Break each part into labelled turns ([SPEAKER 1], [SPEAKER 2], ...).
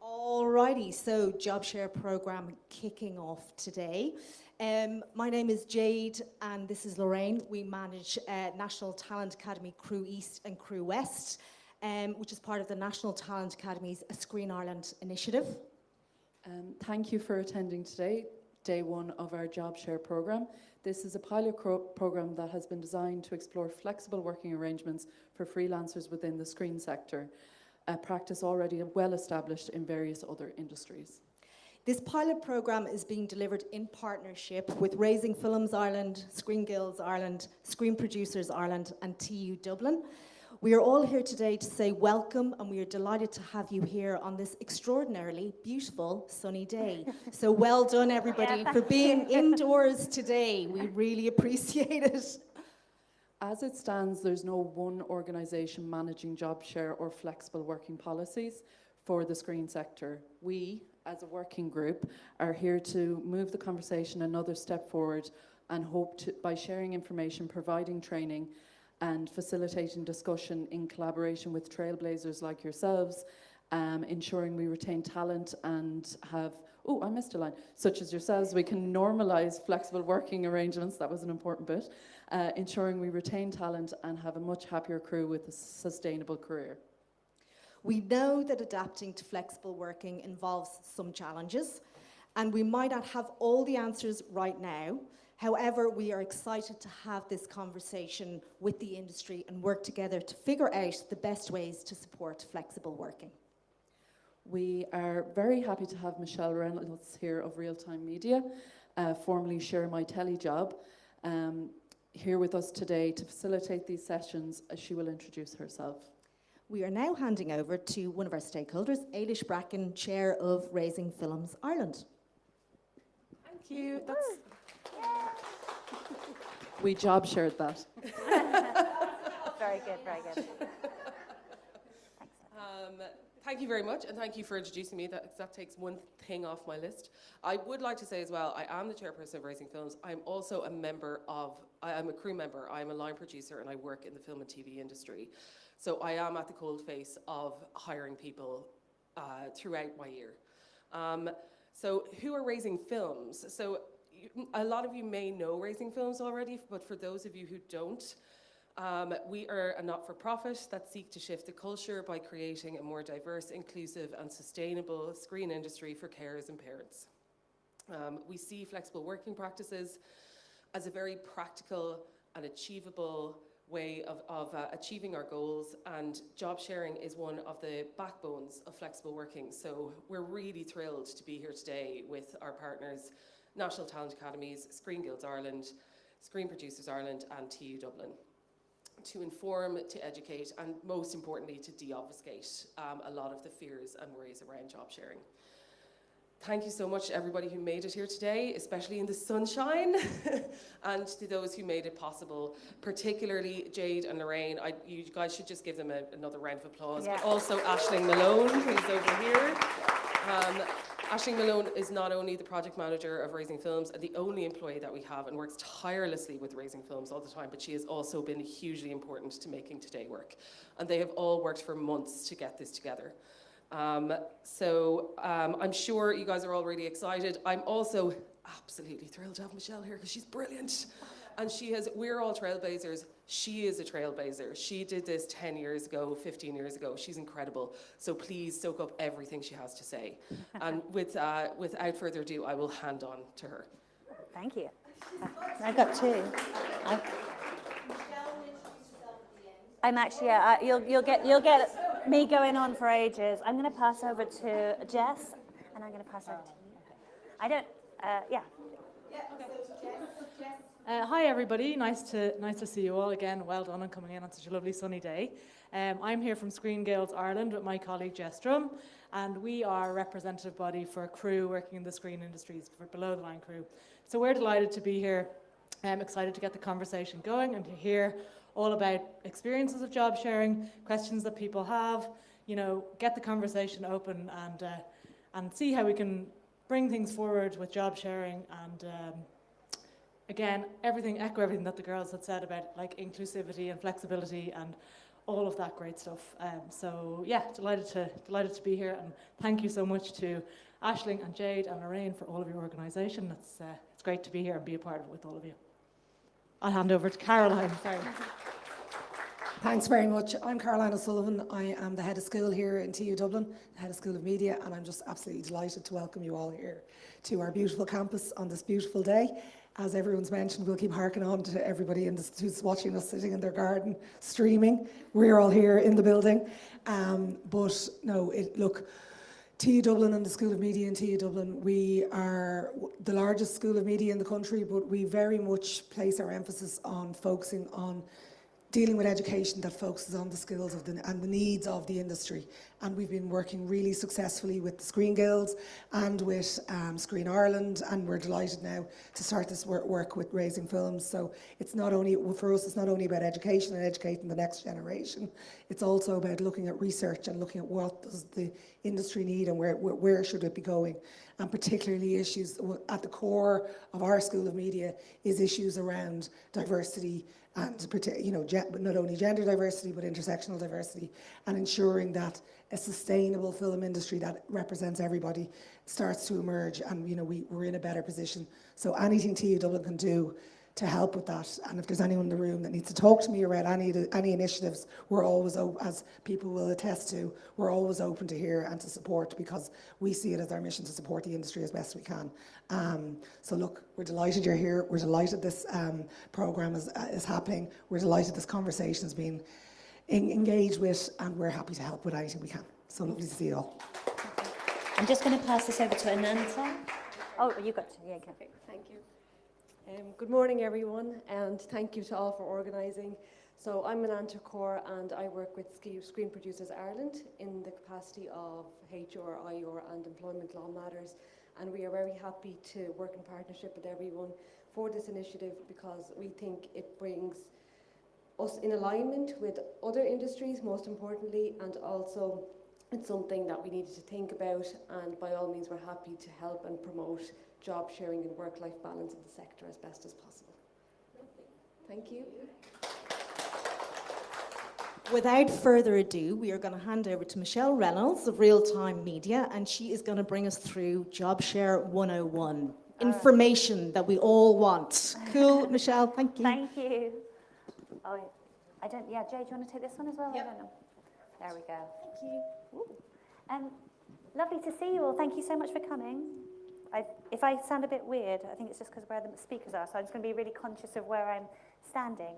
[SPEAKER 1] Alrighty, so job share program kicking off today. My name is Jade and this is Lorraine. We manage National Talent Academy Crew East and Crew West, which is part of the National Talent Academies Screen Ireland initiative.
[SPEAKER 2] Thank you for attending today, day one of our job share program. This is a pilot program that has been designed to explore flexible working arrangements for freelancers within the screen sector, a practice already well established in various other industries.
[SPEAKER 1] This pilot program is being delivered in partnership with Raising Films Ireland, Screen Guilds Ireland, Screen Producers Ireland and TU Dublin. We are all here today to say welcome, and we are delighted to have you here on this extraordinarily beautiful sunny day. So well done everybody for being indoors today. We really appreciate it.
[SPEAKER 2] As it stands, there's no one organisation managing job share or flexible working policies for the screen sector. We, as a working group, are here to move the conversation another step forward and hope to, by sharing information, providing training and facilitating discussion in collaboration with trailblazers like yourselves, ensuring we retain talent and have, oh, I missed a line, such as yourselves, we can normalise flexible working arrangements, that was an important bit, ensuring we retain talent and have a much happier crew with a sustainable career.
[SPEAKER 1] We know that adapting to flexible working involves some challenges, and we might not have all the answers right now. However, we are excited to have this conversation with the industry and work together to figure out the best ways to support flexible working.
[SPEAKER 2] We are very happy to have Michelle Reynolds here of ReelTime Media, formerly Share My Telly Job, here with us today to facilitate these sessions as she will introduce herself.
[SPEAKER 1] We are now handing over to one of our stakeholders, Ailish Bracken, Chair of Raising Films Ireland.
[SPEAKER 3] Thank you.
[SPEAKER 2] We job shared that.
[SPEAKER 3] Very good, very good. Thank you very much, and thank you for introducing me. That takes one thing off my list. I would like to say as well, I am the chairperson of Raising Films. I'm also a member of, I'm a crew member, I'm a line producer, and I work in the film and TV industry. So I am at the cold face of hiring people throughout my year. So who are Raising Films? So a lot of you may know Raising Films already, but for those of you who don't, we are a not-for-profit that seek to shift the culture by creating a more diverse, inclusive and sustainable screen industry for carers and parents. We see flexible working practices as a very practical and achievable way of achieving our goals, and job sharing is one of the backbones of flexible working. So we're really thrilled to be here today with our partners, National Talent Academies, Screen Guilds Ireland, Screen Producers Ireland and TU Dublin, to inform, to educate and most importantly to de-obfuscate a lot of the fears and worries around job sharing. Thank you so much to everybody who made it here today, especially in the sunshine, and to those who made it possible, particularly Jade and Lorraine. You guys should just give them another round of applause, yeah. But also Aisling Malone, who's over here. Aisling Malone is not only the project manager of Raising Films and the only employee that we have and works tirelessly with Raising Films all the time, but she has also been hugely important to making today work. And they have all worked for months to get this together. I'm sure you guys are all really excited. I'm also absolutely thrilled to have Michelle here because she's brilliant. And we're all trailblazers. She is a trailblazer. She did this 10 years ago, 15 years ago. She's incredible. So please soak up everything she has to say. And without further ado, I will hand on to her.
[SPEAKER 4] Thank you. I've got two. I'm actually, yeah, you'll get me going on for ages. I'm going to pass over to Jess, and I'm going to pass over to you. I don't, yeah.
[SPEAKER 5] Hi everybody, nice to see you all again. Well done on coming in on such a lovely sunny day. I'm here from Screen Guilds Ireland with my colleague Jess Drum, and we are a representative body for a crew working in the screen industries, for below the line crew. So we're delighted to be here. I'm excited to get the conversation going and to hear all about experiences of job sharing, questions that people have, you know, get the conversation open and see how we can bring things forward with job sharing and again, echo everything that the girls had said about like inclusivity and flexibility and all of that great stuff. So yeah, delighted to be here, and thank you so much to Aisling and Jade and Lorraine for all of your organisation. It's great to be here and be a part of it with all of you. I'll hand over to Caroline. Sorry.
[SPEAKER 6] Thanks very much. I'm Caroline O'Sullivan. I am the head of school here in TU Dublin, the head of School of Media, and I'm just absolutely delighted to welcome you all here to our beautiful campus on this beautiful day. As everyone's mentioned, we'll keep harking on to everybody who's watching us sitting in their garden, streaming. We're all here in the building. But no, look, TU Dublin and the School of Media in TU Dublin, we are the largest school of media in the country, but we very much place our emphasis on focusing on dealing with education that focuses on the skills of and the needs of the industry. And we've been working really successfully with the Screen Guilds and with Screen Ireland, and we're delighted now to start this work with Raising Films. So it's not only, for us, it's not only about education and educating the next generation, it's also about looking at research and looking at what does the industry need and where should it be going. And particularly issues at the core of our School of Media is issues around diversity, and not only gender diversity but intersectional diversity, and ensuring that a sustainable film industry that represents everybody starts to emerge, and we're in a better position. So anything TU Dublin can do to help with that, and if there's anyone in the room that needs to talk to me about any initiatives, we're always, as people will attest to, we're always open to hear and to support, because we see it as our mission to support the industry as best we can. So look, we're delighted you're here. We're delighted this programme is happening. We're delighted this conversation is being engaged with, and we're happy to help with anything we can. So lovely to see you all.
[SPEAKER 4] I'm just going to pass this over to Ananta. Oh, you got to, yeah, okay.
[SPEAKER 7] Thank you. Good morning, everyone, and thank you to all for organising. So I'm Ananta Kaur, and I work with Screen Producers Ireland in the capacity of HR, IR and Employment Law Matters, and we are very happy to work in partnership with everyone for this initiative, because we think it brings us in alignment with other industries, most importantly, and also it's something that we needed to think about, and by all means we're happy to help and promote job sharing and work-life balance in the sector as best as possible. Thank you.
[SPEAKER 1] Without further ado, we are going to hand over to Michelle Reynolds of ReelTime Media, and she is going to bring us through Job Share 101. Information that we all want. Cool, Michelle, thank you.
[SPEAKER 4] Thank you. Oh, I don't, yeah, Jay, do you want to take this one as well? Yep. I don't know. There we go. Thank you. Lovely to see you all. Thank you so much for coming. If I sound a bit weird, I think it's just because where the speakers are, so I'm just going to be really conscious of where I'm standing.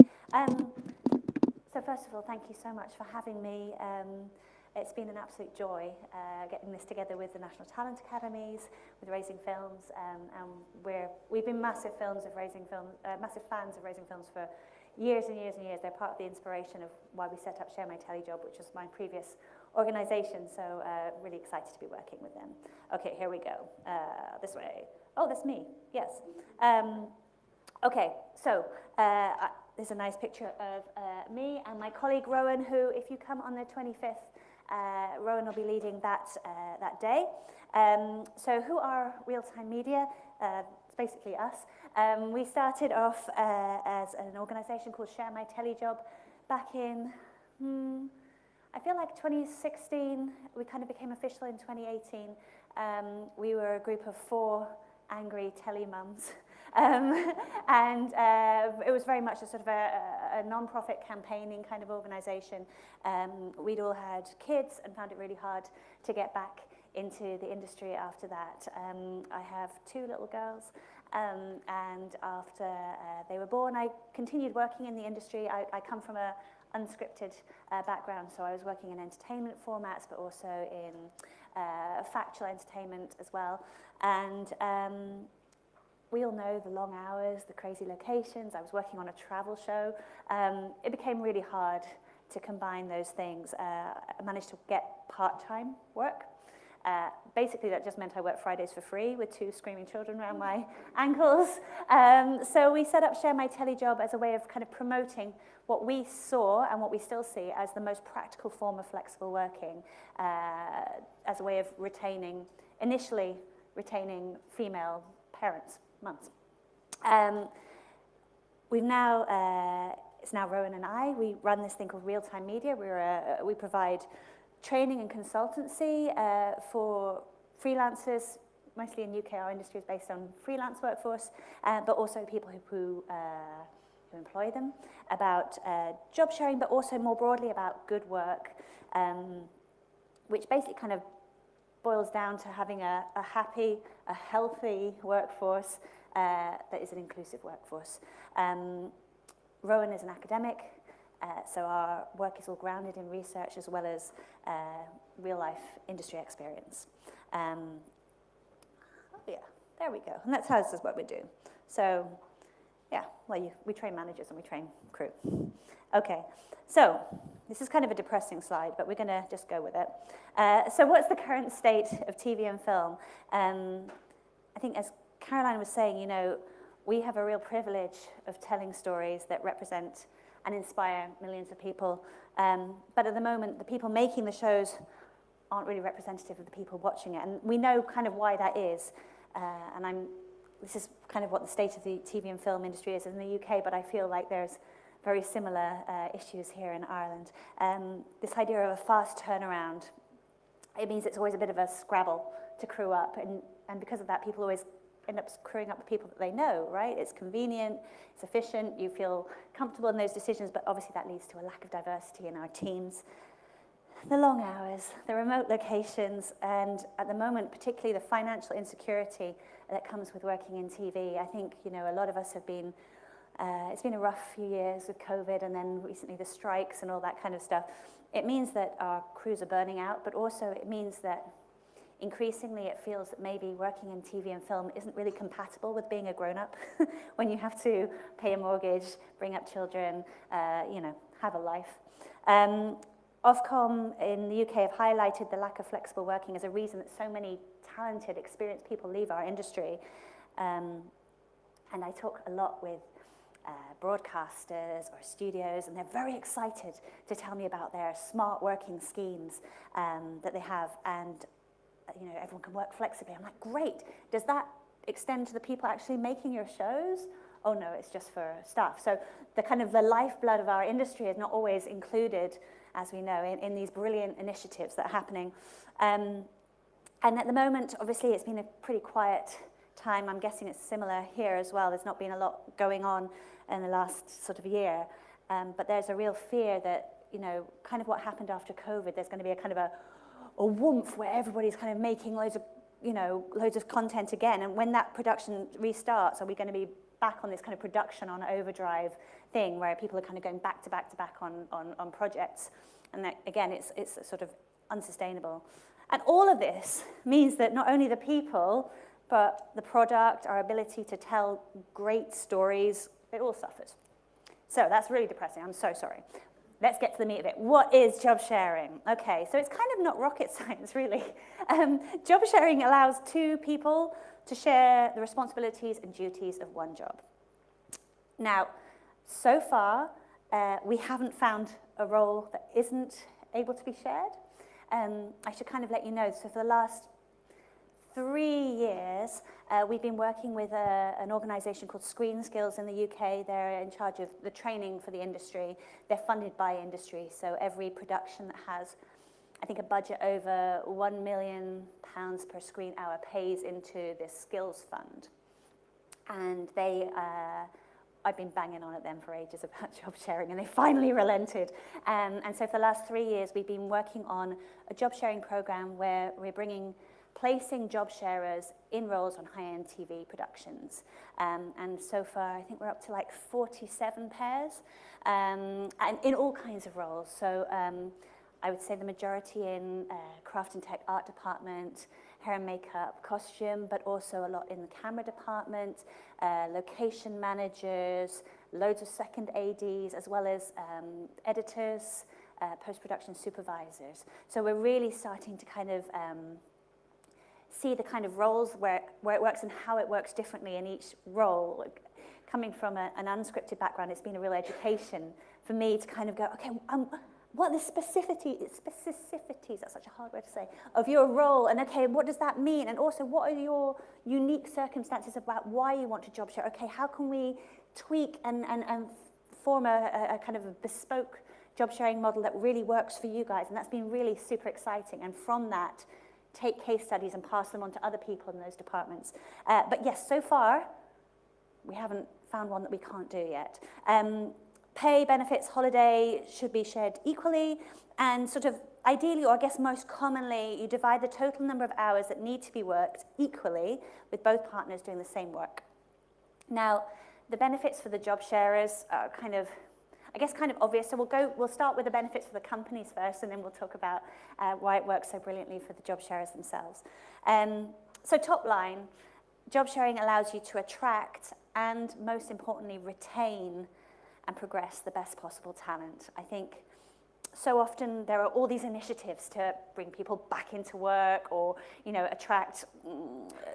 [SPEAKER 4] So first of all, thank you so much for having me. It's been an absolute joy getting this together with the National Talent Academies, with Raising Films, and we've been massive fans of Raising Films for years and years and years. They're part of the inspiration of why we set up Share My Telly Job, which was my previous organisation, so really excited to be working with them. Okay, here we go. This way. Oh, that's me. Yes. Okay, so there's a nice picture of me and my colleague Rowan, who, if you come on the 25th, Rowan will be leading that day. So who are ReelTime Media? It's basically us. We started off as an organisation called Share My Telly Job back in, I feel like 2016. We kind of became official in 2018. We were a group of 4 angry telly mums. And it was very much a sort of a non-profit campaigning kind of organisation. We'd all had kids and found it really hard to get back into the industry after that. I have 2 little girls, and after they were born, I continued working in the industry. I come from a unscripted background, so I was working in entertainment formats, but also in factual entertainment as well. And we all know the long hours, the crazy locations. I was working on a travel show. It became really hard to combine those things. I managed to get part-time work. Basically, that just meant I worked Fridays for free with 2 screaming children around my ankles. So we set up Share My Telly Job as a way of kind of promoting what we saw and what we still see as the most practical form of flexible working, as a way of initially retaining female parents, mums. We've now it's now Rowan and I. We run this thing called ReelTime Media. We provide training and consultancy for freelancers, mostly in UK. Our industry is based on freelance workforce, but also people who employ them, about job sharing, but also more broadly about good work, which basically kind of boils down to having a happy, a healthy workforce that is an inclusive workforce. Rowan is an academic, so our work is all grounded in research as well as real-life industry experience. Oh yeah, there we go. And that's how this is what we do. So yeah, well, we train managers and we train crew. Okay, so this is kind of a depressing slide, but we're going to just go with it. So what's the current state of TV and film? I think as Caroline was saying, you know, we have a real privilege of telling stories that represent and inspire millions of people. But at the moment, the people making the shows aren't really representative of the people watching it. And we know kind of why that is. This is kind of what the state of the TV and film industry is in the UK, but I feel like there's very similar issues here in Ireland. This idea of a fast turnaround, it means it's always a bit of a scrabble to crew up. And because of that, people always end up crewing up with people that they know, right? It's convenient, it's efficient, you feel comfortable in those decisions, but obviously that leads to a lack of diversity in our teams. The long hours, the remote locations, and at the moment, particularly the financial insecurity that comes with working in TV. I think, you know, a lot of us have been, it's been a rough few years with COVID and then recently the strikes and all that kind of stuff. It means that our crews are burning out, but also it means that increasingly it feels that maybe working in TV and film isn't really compatible with being a grown-up when you have to pay a mortgage, bring up children, you know, have a life. Ofcom in the UK have highlighted the lack of flexible working as a reason that so many talented, experienced people leave our industry. And I talk a lot with broadcasters or studios, and they're very excited to tell me about their smart working schemes that they have. And you know, everyone can work flexibly. I'm like, great. Does that extend to the people actually making your shows? Oh no, it's just for staff. So the kind of the lifeblood of our industry is not always included, as we know, in these brilliant initiatives that are happening. And at the moment, obviously, it's been a pretty quiet time. I'm guessing it's similar here as well. There's not been a lot going on in the last sort of year. But there's a real fear that, you know, kind of what happened after COVID, there's going to be a kind of a woomph where everybody's kind of making loads of content again. And when that production restarts, are we going to be back on this kind of production on overdrive thing where people are kind of going back to back to back on projects? And that, again, it's sort of unsustainable. And all of this means that not only the people, but the product, our ability to tell great stories, it all suffers. So that's really depressing. I'm so sorry. Let's get to the meat of it. What is job sharing? Okay, so it's kind of not rocket science, really. Job sharing allows two people to share the responsibilities and duties of one job. Now, so far, we haven't found a role that isn't able to be shared. I should kind of let you know, so for the last 3 years, we've been working with an organisation called Screen Skills in the UK. They're in charge of the training for the industry. They're funded by industry, so every production that has, I think, a budget over £1 million per screen hour pays into this skills fund. And I've been banging on at them for ages about job sharing, and they finally relented. And so for the last 3 years, we've been working on a job sharing program where we're placing job sharers in roles on high-end TV productions. And so far, I think we're up to like 47 pairs, and in all kinds of roles. So I would say the majority in craft and tech art department, hair and makeup, costume, but also a lot in the camera department, location managers, loads of second ADs, as well as editors, post-production supervisors. So we're really starting to kind of see the kind of roles where it works and how it works differently in each role. Coming from an unscripted background, it's been a real education for me to kind of go, okay, what are the specificities, that's such a hard word to say, of your role, and okay, what does that mean? And also, what are your unique circumstances about why you want to job share? Okay, how can we tweak and form a kind of a bespoke job sharing model that really works for you guys. And that's been really super exciting. And from that, take case studies and pass them on to other people in those departments. But yes, so far, we haven't found one that we can't do yet. Pay, benefits, holiday should be shared equally. And sort of ideally, or I guess most commonly, you divide the total number of hours that need to be worked equally with both partners doing the same work. Now, the benefits for the job sharers are kind of obvious. So we'll start with the benefits for the companies first, and then we'll talk about why it works so brilliantly for the job sharers themselves. So top line, job sharing allows you to attract and, most importantly, retain and progress the best possible talent. I think so often there are all these initiatives to bring people back into work, or attract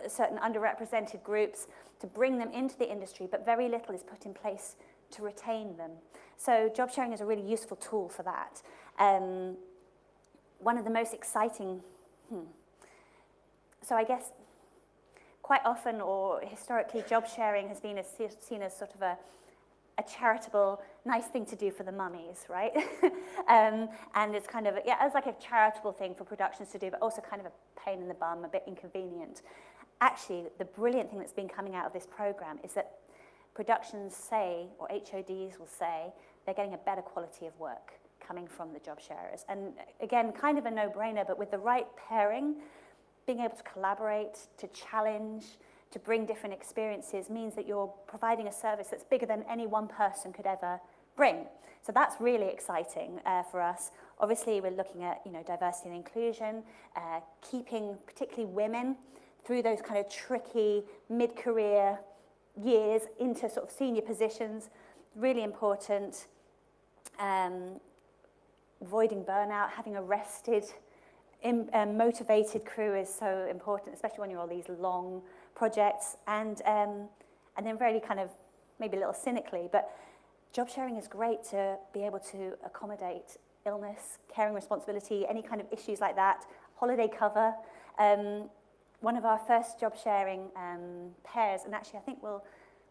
[SPEAKER 4] certain underrepresented groups to bring them into the industry, but very little is put in place to retain them. So job sharing is a really useful tool for that. One of the most exciting, so I guess quite often or historically job sharing has been seen as sort of a charitable, nice thing to do for the mummies, right? And it's kind of, as like a charitable thing for productions to do, but also kind of a pain in the bum, a bit inconvenient. Actually, the brilliant thing that's been coming out of this program is that productions say, or HODs will say, they're getting a better quality of work coming from the job sharers. And again, kind of a no-brainer, but with the right pairing, being able to collaborate, to challenge, to bring different experiences means that you're providing a service that's bigger than any one person could ever bring. So that's really exciting for us. Obviously, we're looking at diversity and inclusion, keeping particularly women through those kind of tricky mid-career years into sort of senior positions, really important. Avoiding burnout, having a rested, motivated crew is so important, especially when you're on these long projects. And then really kind of, maybe a little cynically, but job sharing is great to be able to accommodate illness, caring responsibility, any kind of issues like that, holiday cover. One of our first job sharing pairs, and actually I think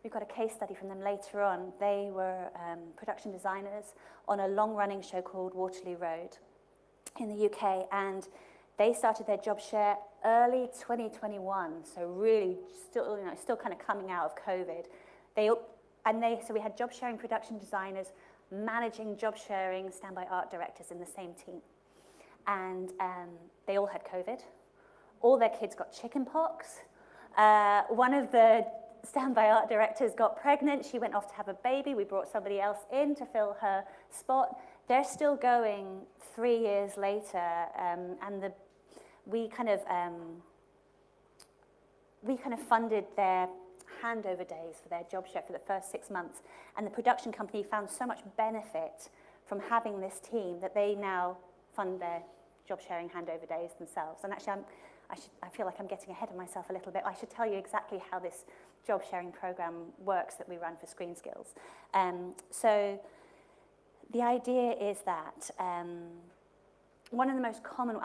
[SPEAKER 4] we've got a case study from them later on. They were production designers on a long-running show called Waterloo Road in the UK, and they started their job share early 2021, so really still kind of coming out of COVID. So we had job sharing production designers managing job sharing standby art directors in the same team, and they all had COVID. All their kids got chicken pox. One of the standby art directors got pregnant. She went off to have a baby. We brought somebody else in to fill her spot. They're still going 3 years later, and we kind of funded their handover days for their job share for the first 6 months. And the production company found so much benefit from having this team that they now fund their job sharing handover days themselves. And actually, I feel like I'm getting ahead of myself a little bit. I should tell you exactly how this job sharing program works that we run for Screen Skills. So the idea is that one of the most common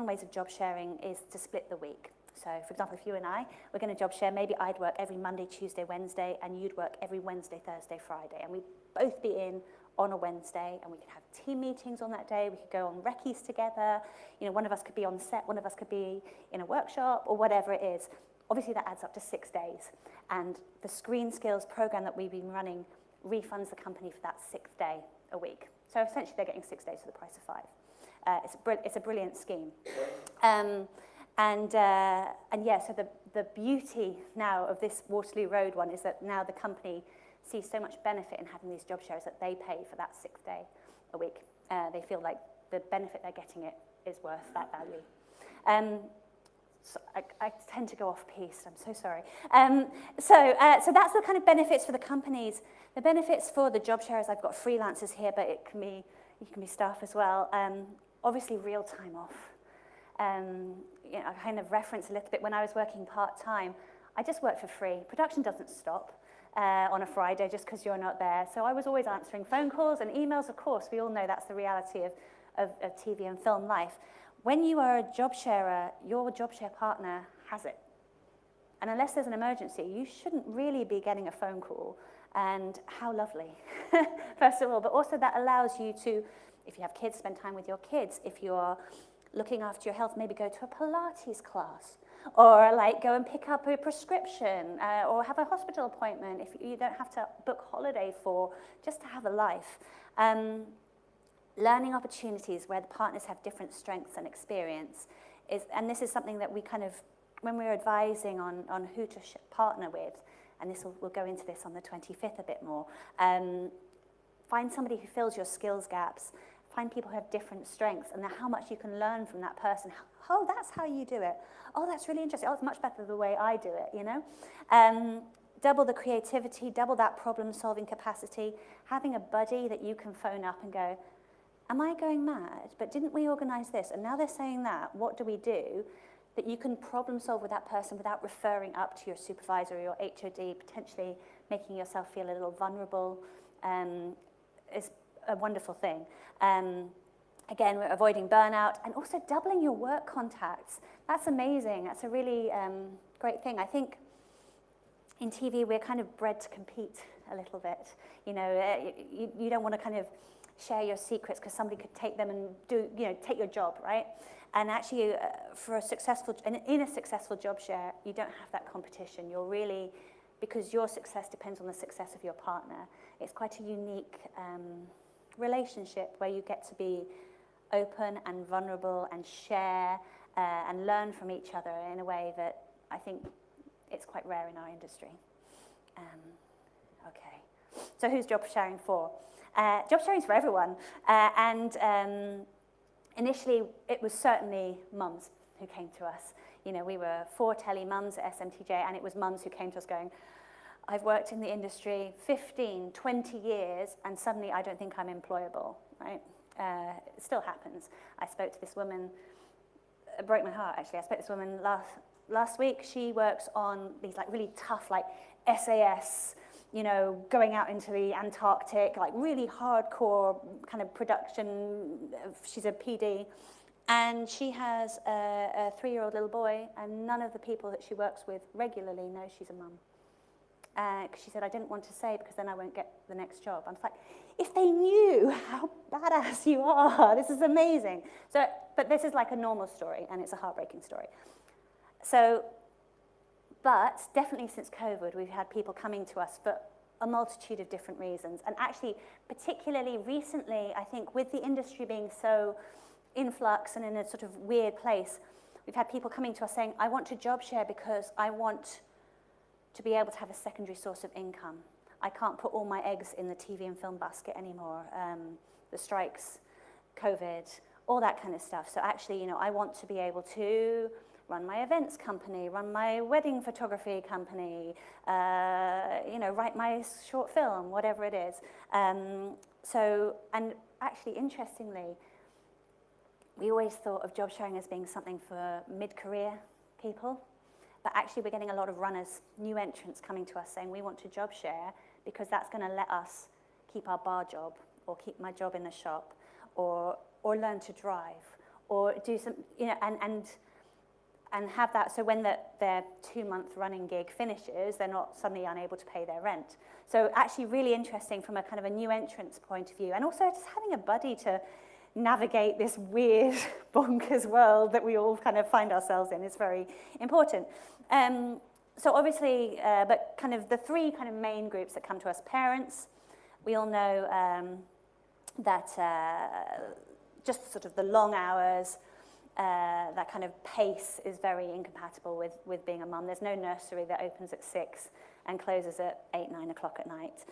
[SPEAKER 4] ways of job sharing is to split the week. So, for example, if you and I were going to job share, maybe I'd work every Monday, Tuesday, Wednesday, and you'd work every Wednesday, Thursday, Friday, and we'd both be in on a Wednesday, and we could have team meetings on that day. We could go on recce's together. One of us could be on set, one of us could be in a workshop, or whatever it is. Obviously, that adds up to 6 days, and the Screen Skills program that we've been running refunds the company for that 6th day a week. So essentially, they're getting 6 days for the price of 5. It's a brilliant scheme. So the beauty now of this Waterloo Road one is that now the company sees so much benefit in having these job shares that they pay for that 6th day a week. They feel like the benefit they're getting it is worth that value. So I tend to go off piece, I'm so sorry. So that's the kind of benefits for the companies. The benefits for the job sharers, I've got freelancers here, but you can be staff as well. Obviously, real time off. I kind of referenced a little bit when I was working part-time. I just worked for free. Production doesn't stop on a Friday just because you're not there. So I was always answering phone calls and emails, of course. We all know that's the reality of TV and film life. When you are a job sharer, your job share partner has it. And unless there's an emergency, you shouldn't really be getting a phone call And how lovely, first of all, but also that allows you to, if you have kids, spend time with your kids. If you're looking after your health, maybe go to a Pilates class, or like go and pick up a prescription, or have a hospital appointment if you don't have to book holiday for, just to have a life. Learning opportunities where the partners have different strengths and experience and this is something that we kind of, when we're advising on who to partner with, and we'll go into this on the 25th a bit more, find somebody who fills your skills gaps, find people who have different strengths, and how much you can learn from that person. Oh, that's how you do it. Oh, that's really interesting. Oh, it's much better the way I do it, you know? Double the creativity, double that problem-solving capacity, having a buddy that you can phone up and go, am I going mad? But didn't we organise this? And now they're saying that. What do we do? That you can problem solve with that person without referring up to your supervisor or your HOD, potentially making yourself feel a little vulnerable, is a wonderful thing. Again, we're avoiding burnout and also doubling your work contacts. That's amazing. That's a really great thing. I think in TV, we're kind of bred to compete a little bit. You know, you don't want to kind of share your secrets because somebody could take them and take your job, right? And actually, in a successful job share, you don't have that competition. You're really, because your success depends on the success of your partner. It's quite a unique relationship where you get to be open and vulnerable and share and learn from each other in a way that I think it's quite rare in our industry. Okay, so who's job sharing for? Job sharing is for everyone, initially, it was certainly mums who came to us. You know, we were 4 telly mums at SMTJ, and it was mums who came to us going, I've worked in the industry 15, 20 years, and suddenly I don't think I'm employable, right? It still happens. I spoke to this woman, it broke my heart, actually. I spoke to this woman last week. She works on these like really tough, like SAS, you know, going out into the Antarctic, like really hardcore kind of production. She's a PD. And she has a 3-year-old little boy, and none of the people that she works with regularly know she's a mum. Because she said, I didn't want to say because then I won't get the next job. I was like, if they knew how badass you are, this is amazing. So, but this is like a normal story, and it's a heartbreaking story. So, but definitely since COVID, we've had people coming to us for a multitude of different reasons. And actually, particularly recently, I think with the industry being so in flux and in a sort of weird place, we've had people coming to us saying, I want to job share because I want to be able to have a secondary source of income. I can't put all my eggs in the TV and film basket anymore. The strikes, COVID, all that kind of stuff. So actually, you know, I want to be able to run my events company, run my wedding photography company, you know, write my short film, whatever it is. So, and actually, interestingly, we always thought of job sharing as being something for mid-career people, but actually we're getting a lot of runners, new entrants coming to us saying we want to job share because that's going to let us keep our bar job or keep my job in the shop or learn to drive or do some, you know, and have that, so when their 2-month running gig finishes, they're not suddenly unable to pay their rent. So actually really interesting from a kind of a new entrance point of view, and also just having a buddy to navigate this weird, bonkers world that we all kind of find ourselves in is very important. So obviously, but kind of the 3 kind of main groups that come to us, parents, we all know that just sort of the long hours, that kind of pace is very incompatible with being a mum. There's no nursery that opens at 6 and closes at 8, 9 o'clock at night.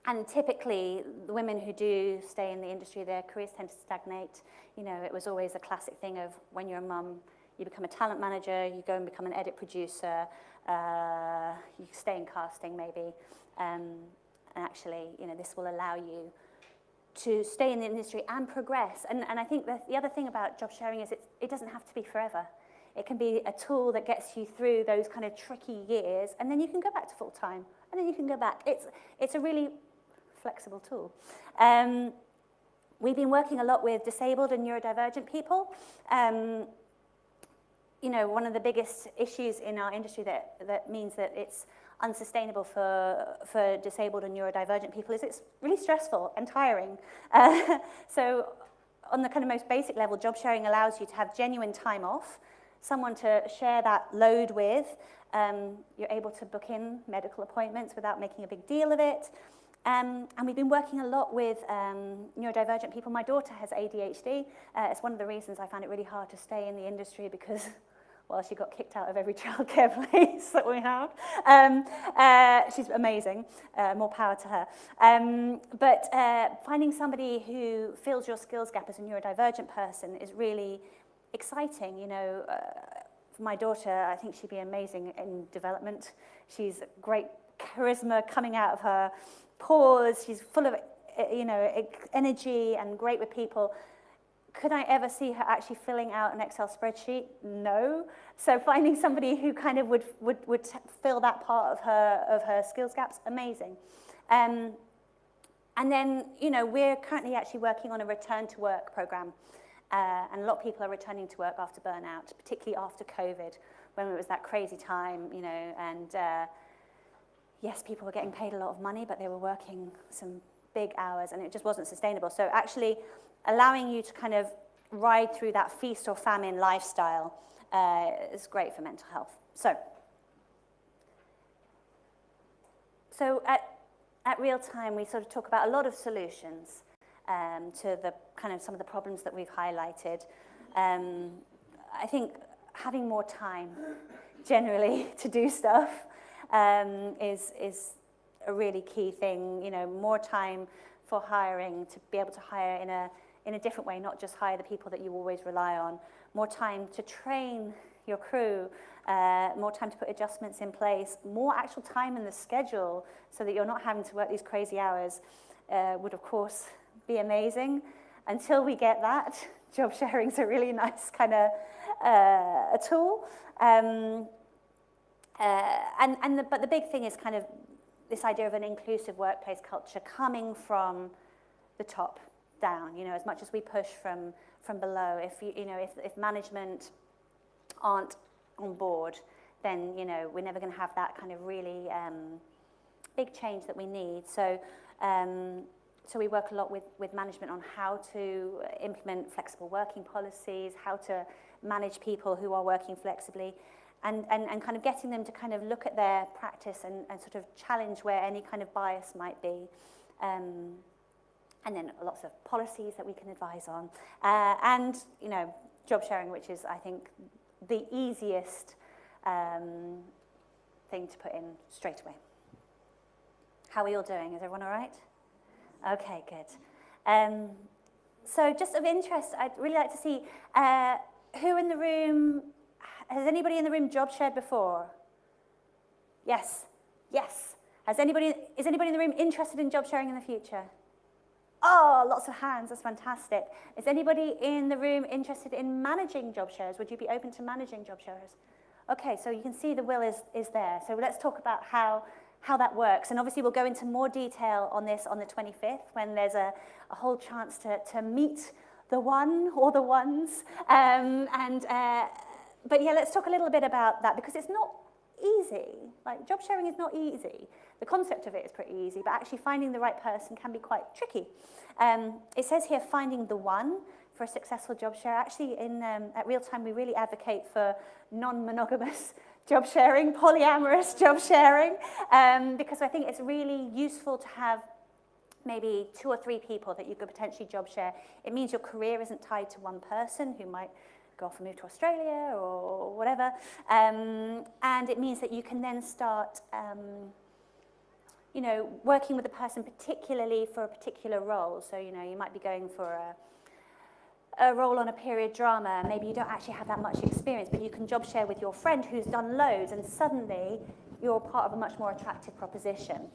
[SPEAKER 4] And typically, the women who do stay in the industry, their careers tend to stagnate. You know, it was always a classic thing of when you're a mum, you become a talent manager, you go and become an edit producer, you stay in casting maybe. And actually, you know, this will allow you to stay in the industry and progress. And I think that the other thing about job sharing is it doesn't have to be forever. It can be a tool that gets you through those kind of tricky years, and then you can go back to full-time, and then you can go back. It's a really flexible tool. We've been working a lot with disabled and neurodivergent people. You know, one of the biggest issues in our industry that means that it's unsustainable for disabled and neurodivergent people is it's really stressful and tiring. So on the kind of most basic level, job sharing allows you to have genuine time off, someone to share that load with. You're able to book in medical appointments without making a big deal of it. And we've been working a lot with neurodivergent people. My daughter has ADHD. It's one of the reasons I found it really hard to stay in the industry because, well, she got kicked out of every childcare place that we have. She's amazing. More power to her. But finding somebody who fills your skills gap as a neurodivergent person is really exciting. You know, for my daughter, I think she'd be amazing in development. She's great charisma coming out of her pores. She's full of, you know, energy and great with people. Could I ever see her actually filling out an Excel spreadsheet? No. So finding somebody who kind of would fill that part of her skills gaps, amazing. And then, you know, we're currently actually working on a return to work program. And a lot of people are returning to work after burnout, particularly after COVID, when it was that crazy time, you know, and yes, people were getting paid a lot of money, but they were working some big hours and it just wasn't sustainable. So actually allowing you to kind of ride through that feast or famine lifestyle is great for mental health. So at ReelTime, we sort of talk about a lot of solutions to the kind of some of the problems that we've highlighted. I think having more time generally to do stuff is a really key thing. You know, more time for hiring, to be able to hire in a different way, not just hire the people that you always rely on. More time to train your crew, more time to put adjustments in place, more actual time in the schedule so that you're not having to work these crazy hours would of course be amazing. Until we get that, job sharing is a really nice kind of a tool. But the big thing is kind of this idea of an inclusive workplace culture coming from the top down. You know, as much as we push from below, if management aren't on board, then, you know, we're never going to have that kind of really big change that we need. So we work a lot with management on how to implement flexible working policies, how to manage people who are working flexibly, and kind of getting them to kind of look at their practice and sort of challenge where any kind of bias might be. And then lots of policies that we can advise on. And, you know, job sharing, which is, I think, the easiest thing to put in straight away. How are we all doing? Is everyone all right? Okay, good. So just of interest, I'd really like to see who in the room, has anybody in the room job shared before? Yes, yes. Is anybody in the room interested in job sharing in the future? Oh, lots of hands, that's fantastic. Is anybody in the room interested in managing job shares? Would you be open to managing job shares? Okay, so you can see the will is there. So let's talk about how that works. And obviously we'll go into more detail on this on the 25th when there's a whole chance to meet the one or the ones. But yeah, let's talk a little bit about that because it's not easy. Like, job sharing is not easy. The concept of it is pretty easy, but actually finding the right person can be quite tricky. It says here, finding the one for a successful job share. Actually, at ReelTime, we really advocate for non-monogamous job sharing, polyamorous job sharing, because I think it's really useful to have maybe 2 or 3 people that you could potentially job share. It means your career isn't tied to one person who might go off and move to Australia or whatever. And it means that you can then start you know, working with a person particularly for a particular role. So, you know, you might be going for a role on a period drama. Maybe you don't actually have that much experience, but you can job share with your friend who's done loads, and suddenly you're part of a much more attractive proposition.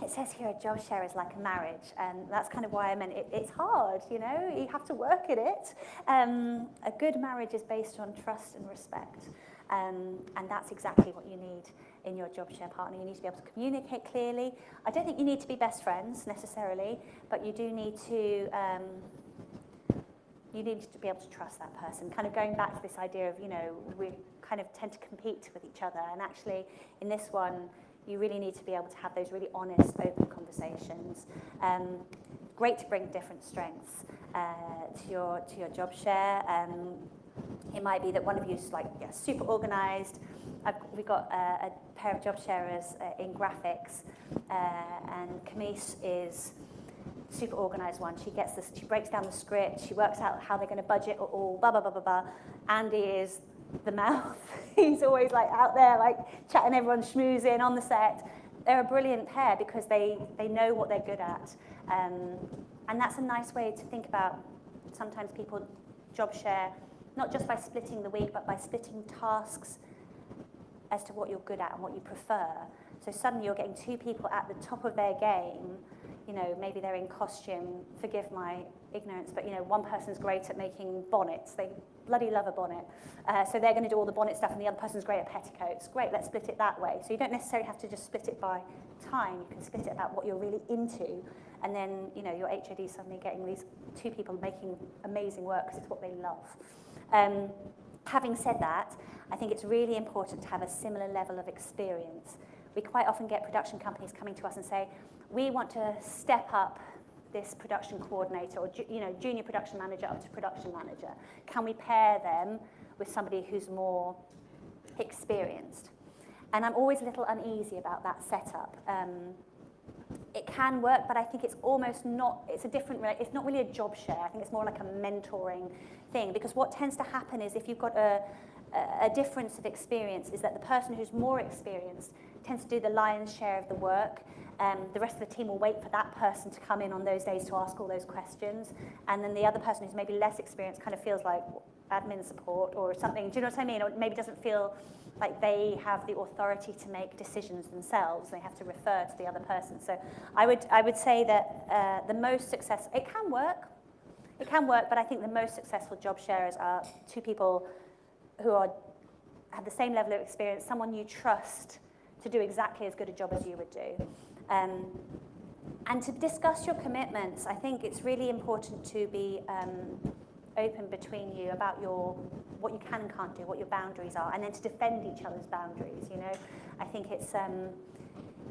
[SPEAKER 4] It says here a job share is like a marriage, and that's kind of why I meant it's hard, you know, you have to work at it. A good marriage is based on trust and respect, and that's exactly what you need in your job share partner. You need to be able to communicate clearly. I don't think you need to be best friends necessarily, but you do need to you need to be able to trust that person. Kind of going back to this idea of, we kind of tend to compete with each other. And actually, in this one, you really need to be able to have those really honest, open conversations. Great to bring different strengths to your job share. It might be that one of you is super organised. We've got a pair of job sharers in graphics, and Camise is super organised one. She gets this. She breaks down the script. She works out how they're going to budget it all. Blah blah blah blah blah. Andy is the mouth. He's always out there chatting everyone, schmoozing on the set. They're a brilliant pair because they know what they're good at, and that's a nice way to think about. Sometimes people job share not just by splitting the week, but by splitting tasks as to what you're good at and what you prefer. So suddenly you're getting two people at the top of their game. Maybe they're in costume, forgive my ignorance, but one person's great at making bonnets. They bloody love a bonnet. So they're going to do all the bonnet stuff, and the other person's great at petticoats. Great, let's split it that way. So you don't necessarily have to just split it by time. You can split it about what you're really into. And then, your HOD suddenly getting these two people making amazing work because it's what they love. Having said that, I think it's really important to have a similar level of experience. We quite often get production companies coming to us and say, we want to step up this production coordinator or junior production manager up to production manager. Can we pair them with somebody who's more experienced? And I'm always a little uneasy about that setup. It can work, but I think it's almost not, it's not really a job share. I think it's more like a mentoring thing, because what tends to happen is if you've got a difference of experience is that the person who's more experienced tends to do the lion's share of the work. The rest of the team will wait for that person to come in on those days to ask all those questions. And then the other person who's maybe less experienced kind of feels like admin support or something. Do you know what I mean? Or maybe doesn't feel like they have the authority to make decisions themselves. They have to refer to the other person. So I would say that the most successful, it can work, but I think the most successful job sharers are two people who have the same level of experience, someone you trust to do exactly as good a job as you would do. And to discuss your commitments, I think it's really important to be open between you about what you can and can't do, what your boundaries are, and then to defend each other's boundaries. I think it's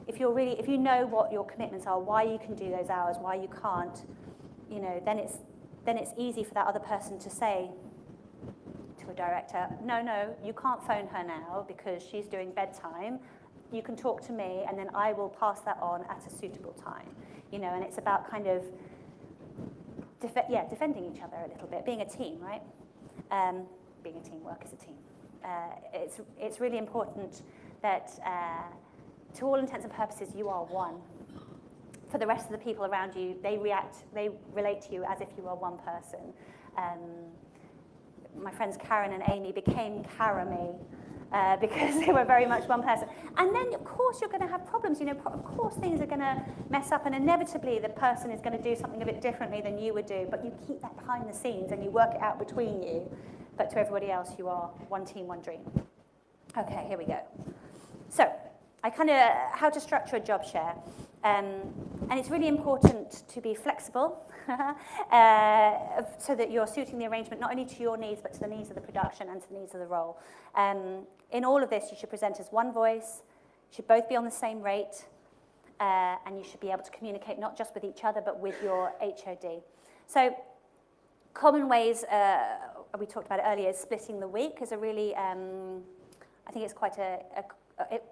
[SPEAKER 4] if you know what your commitments are, why you can do those hours, why you can't, then it's easy for that other person to say to a director, no, you can't phone her now because she's doing bedtime. You can talk to me, and then I will pass that on at a suitable time. And it's about kind of defending each other a little bit, being a team, right? Being a team, work as a team. It's really important that, to all intents and purposes, you are one. For the rest of the people around you, they relate to you as if you are one person. My friends Karen and Amy became Karame because they were very much one person. And then, of course, you're going to have problems. Of course, things are going to mess up, and inevitably the person is going to do something a bit differently than you would do. But you keep that behind the scenes, and you work it out between you. But to everybody else, you are one team, one dream. Okay, here we go. So, how to structure a job share. And it's really important to be flexible so that you're suiting the arrangement not only to your needs, but to the needs of the production and to the needs of the role. In all of this, you should present as one voice, you should both be on the same rate, and you should be able to communicate not just with each other, but with your HOD. So common ways, we talked about it earlier, is splitting the week is a really, I think it's quite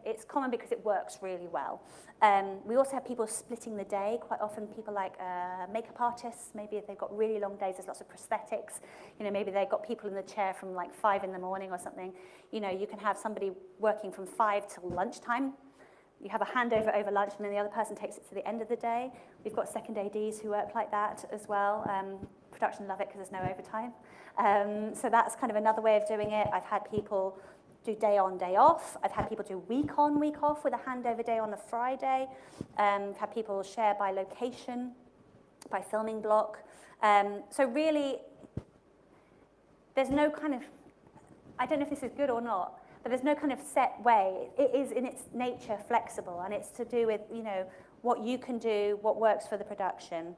[SPEAKER 4] it's common because it works really well. We also have people splitting the day. Quite often people like makeup artists, maybe if they've got really long days, there's lots of prosthetics. Maybe they've got people in the chair from 5 in the morning or something. You can have somebody working from 5 till lunchtime. You have a handover over lunch, and then the other person takes it to the end of the day. We've got second ADs who work like that as well. Production love it because there's no overtime. So that's kind of another way of doing it. I've had people do day on, day off. I've had people do week on, week off with a handover day on a Friday. I've had people share by location, by filming block. So really, there's no kind of, I don't know if this is good or not, but there's no kind of set way. It is in its nature flexible, and it's to do with, what you can do, what works for the production.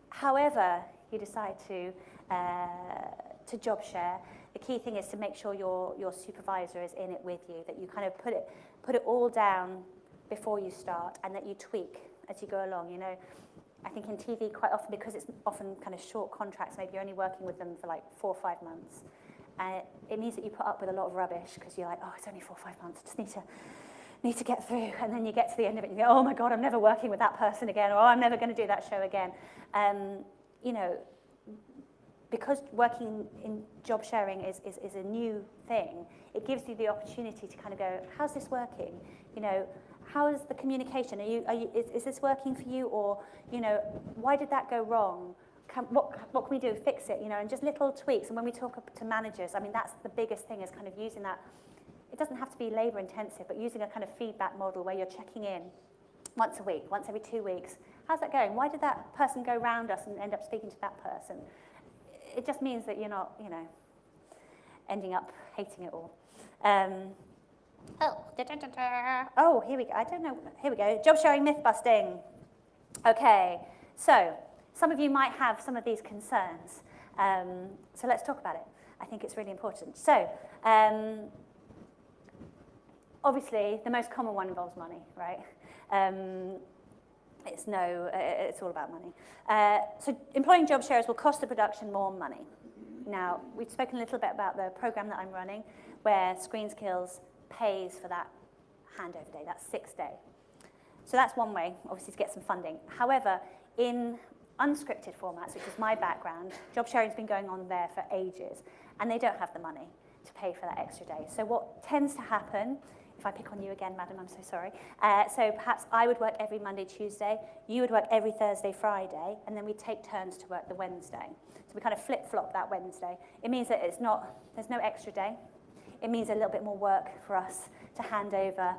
[SPEAKER 4] However you decide to to job share, the key thing is to make sure your supervisor is in it with you, that you kind of put it all down before you start, and that you tweak as you go along. You know, I think in TV quite often, because it's often kind of short contracts, maybe you're only working with them for like 4 or 5 months, it means that you put up with a lot of rubbish because you're like, oh, it's only 4 or 5 months, I just need to get through. And then you get to the end of it and you go, oh my God, I'm never working with that person again, or oh, I'm never going to do that show again. You know, because working in job sharing is a new thing, it gives you the opportunity to kind of go, how's this working? You know, how is the communication? Is this working for you? Or, you know, why did that go wrong? What can we do to fix it? You know, and just little tweaks. And when we talk to managers, I mean, that's the biggest thing, is kind of using that. It doesn't have to be labor intensive, but using a kind of feedback model where you're checking in once a week, once every 2 weeks. How's that going? Why did that person go round us and end up speaking to that person? It just means that you're not, you know, ending up hating it all. Oh, here we go. I don't know. Here we go. Job sharing myth busting. Okay, so some of you might have some of these concerns. So let's talk about it. I think it's really important. So, obviously, the most common one involves money, right? It's all about money. So employing job sharers will cost the production more money. Now, we've spoken a little bit about the program that I'm running, where Screen Skills pays for that handover day, that 6th day. So that's one way, obviously, to get some funding. However, in unscripted formats, which is my background, job sharing's been going on there for ages, and they don't have the money to pay for that extra day. So what tends to happen, if I pick on you again, madam, I'm so sorry. So perhaps I would work every Monday, Tuesday, you would work every Thursday, Friday, and then we'd take turns to work the Wednesday. So we kind of flip-flop that Wednesday. It means that there's no extra day. It means a little bit more work for us to hand over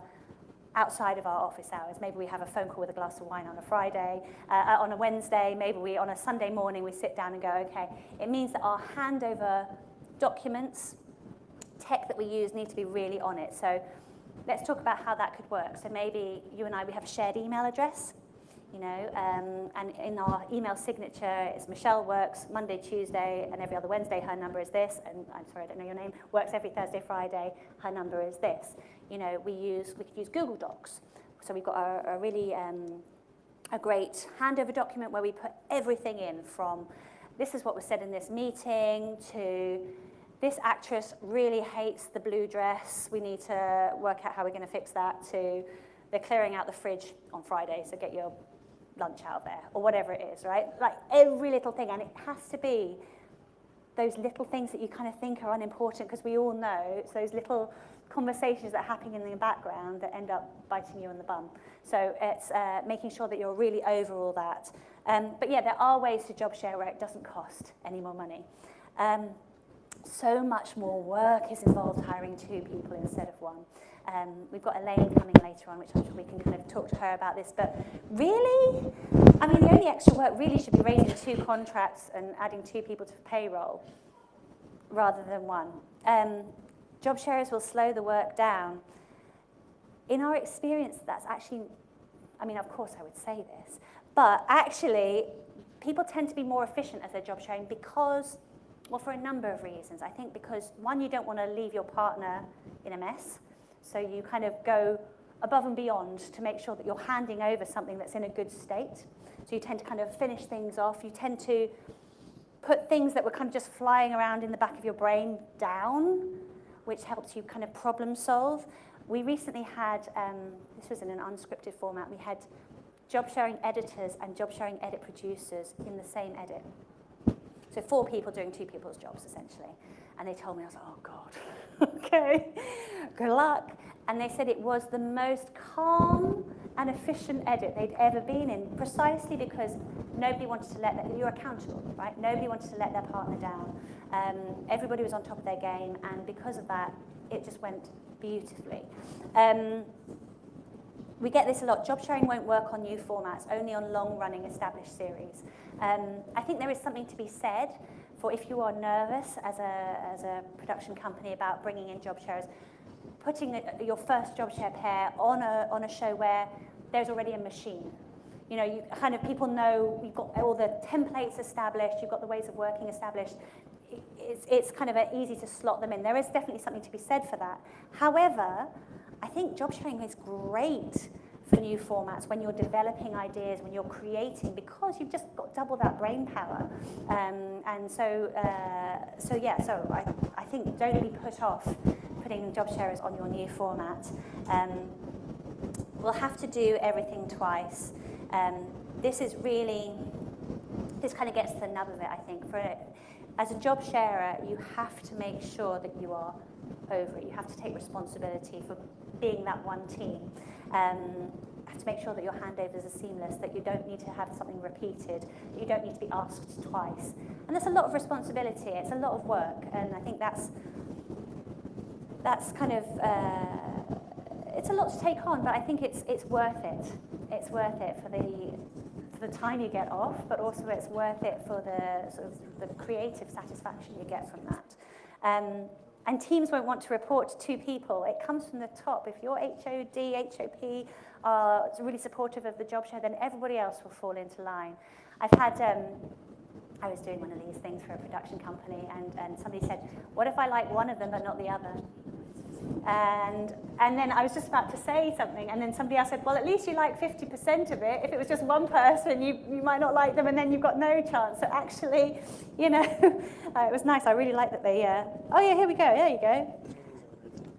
[SPEAKER 4] outside of our office hours. Maybe we have a phone call with a glass of wine on a Friday, on a Wednesday, maybe on a Sunday morning we sit down and go, okay. It means that our handover documents, tech that we use, need to be really on it. So let's talk about how that could work. So maybe you and I, we have a shared email address, you know, and in our email signature, it's Michelle works Monday, Tuesday, and every other Wednesday, her number is this, and I'm sorry, I don't know your name, works every Thursday, Friday, her number is this. You know, we could use Google Docs. So we've got a really, a great handover document where we put everything in, from this is what was said in this meeting, to this actress really hates the blue dress, we need to work out how we're going to fix that, to they're clearing out the fridge on Friday, so get your lunch out of there, or whatever it is, right? Like every little thing, and it has to be those little things that you kind of think are unimportant, because we all know it's those little conversations that are happening in the background that end up biting you in the bum. So it's making sure that you're really over all that. But yeah, there are ways to job share where it doesn't cost any more money. So much more work is involved hiring 2 people instead of 1. We've got Elaine coming later on, which I'm sure we can kind of talk to her about this. But really, I mean, the only extra work really should be raising 2 contracts and adding 2 people to payroll rather than 1. Job sharers will slow the work down. In our experience, that's actually, I mean, of course I would say this, but actually, people tend to be more efficient as they're job sharing because, well, for a number of reasons. I think because, one, you don't want to leave your partner in a mess, so you kind of go above and beyond to make sure that you're handing over something that's in a good state. So you tend to kind of finish things off. You tend to put things that were kind of just flying around in the back of your brain down, which helps you kind of problem solve. We recently had, this was in an unscripted format, we had job sharing editors and job sharing edit producers in the same edit. So 4 people doing 2 people's jobs, essentially. And they told me, I was like, oh God, okay, good luck. And they said it was the most calm and efficient edit they'd ever been in, precisely because nobody wanted to you're accountable, right? Nobody wanted to let their partner down. Everybody was on top of their game, and because of that, it just went beautifully. We get this a lot. Job sharing won't work on new formats, only on long-running established series. I think there is something to be said for if you are nervous as a production company about bringing in job sharers, putting your first job share pair on a show where there's already a machine. You know, you kind of, people know you've got all the templates established, you've got the ways of working established. It's kind of easy to slot them in. There is definitely something to be said for that. However, I think job sharing is great for new formats when you're developing ideas, when you're creating, because you've just got double that brain power. So I think don't be put off putting job sharers on your new format. We'll have to do everything twice. This kind of gets to the nub of it, I think. As a job sharer, you have to make sure that you are over it. You have to take responsibility for being that one team. You have to make sure that your handovers are seamless, that you don't need to have something repeated, that you don't need to be asked twice. And there's a lot of responsibility, it's a lot of work, and I think that's kind of, it's a lot to take on, but I think it's worth it. It's worth it for the time you get off, but also it's worth it for the sort of the creative satisfaction you get from that. And teams won't want to report to two people. It comes from the top. If your HOD, HOP are really supportive of the job share, then everybody else will fall into line. I've had, I was doing one of these things for a production company, and somebody said, what if I like one of them but not the other? And then I was just about to say something, and then somebody else said, well, at least you like 50% of it. If it was just one person, you might not like them, and then you've got no chance. So actually, you know, it was nice. I really like that they, oh yeah, here we go, there you go.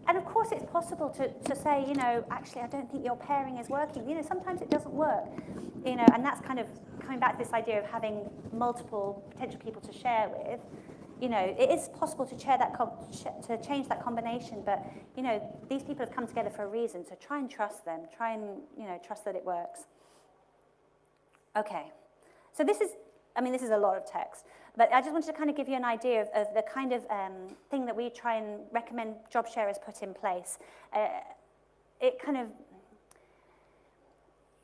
[SPEAKER 4] And of course, it's possible to say, you know, actually, I don't think your pairing is working. You know, sometimes it doesn't work, you know, and that's kind of coming back to this idea of having multiple potential people to share with. You know, it is possible to change that combination, but, you know, these people have come together for a reason, so try and trust them. Try and, you know, trust that it works. Okay, so this is a lot of text, but I just wanted to kind of give you an idea of the kind of thing that we try and recommend job sharers put in place. It kind of,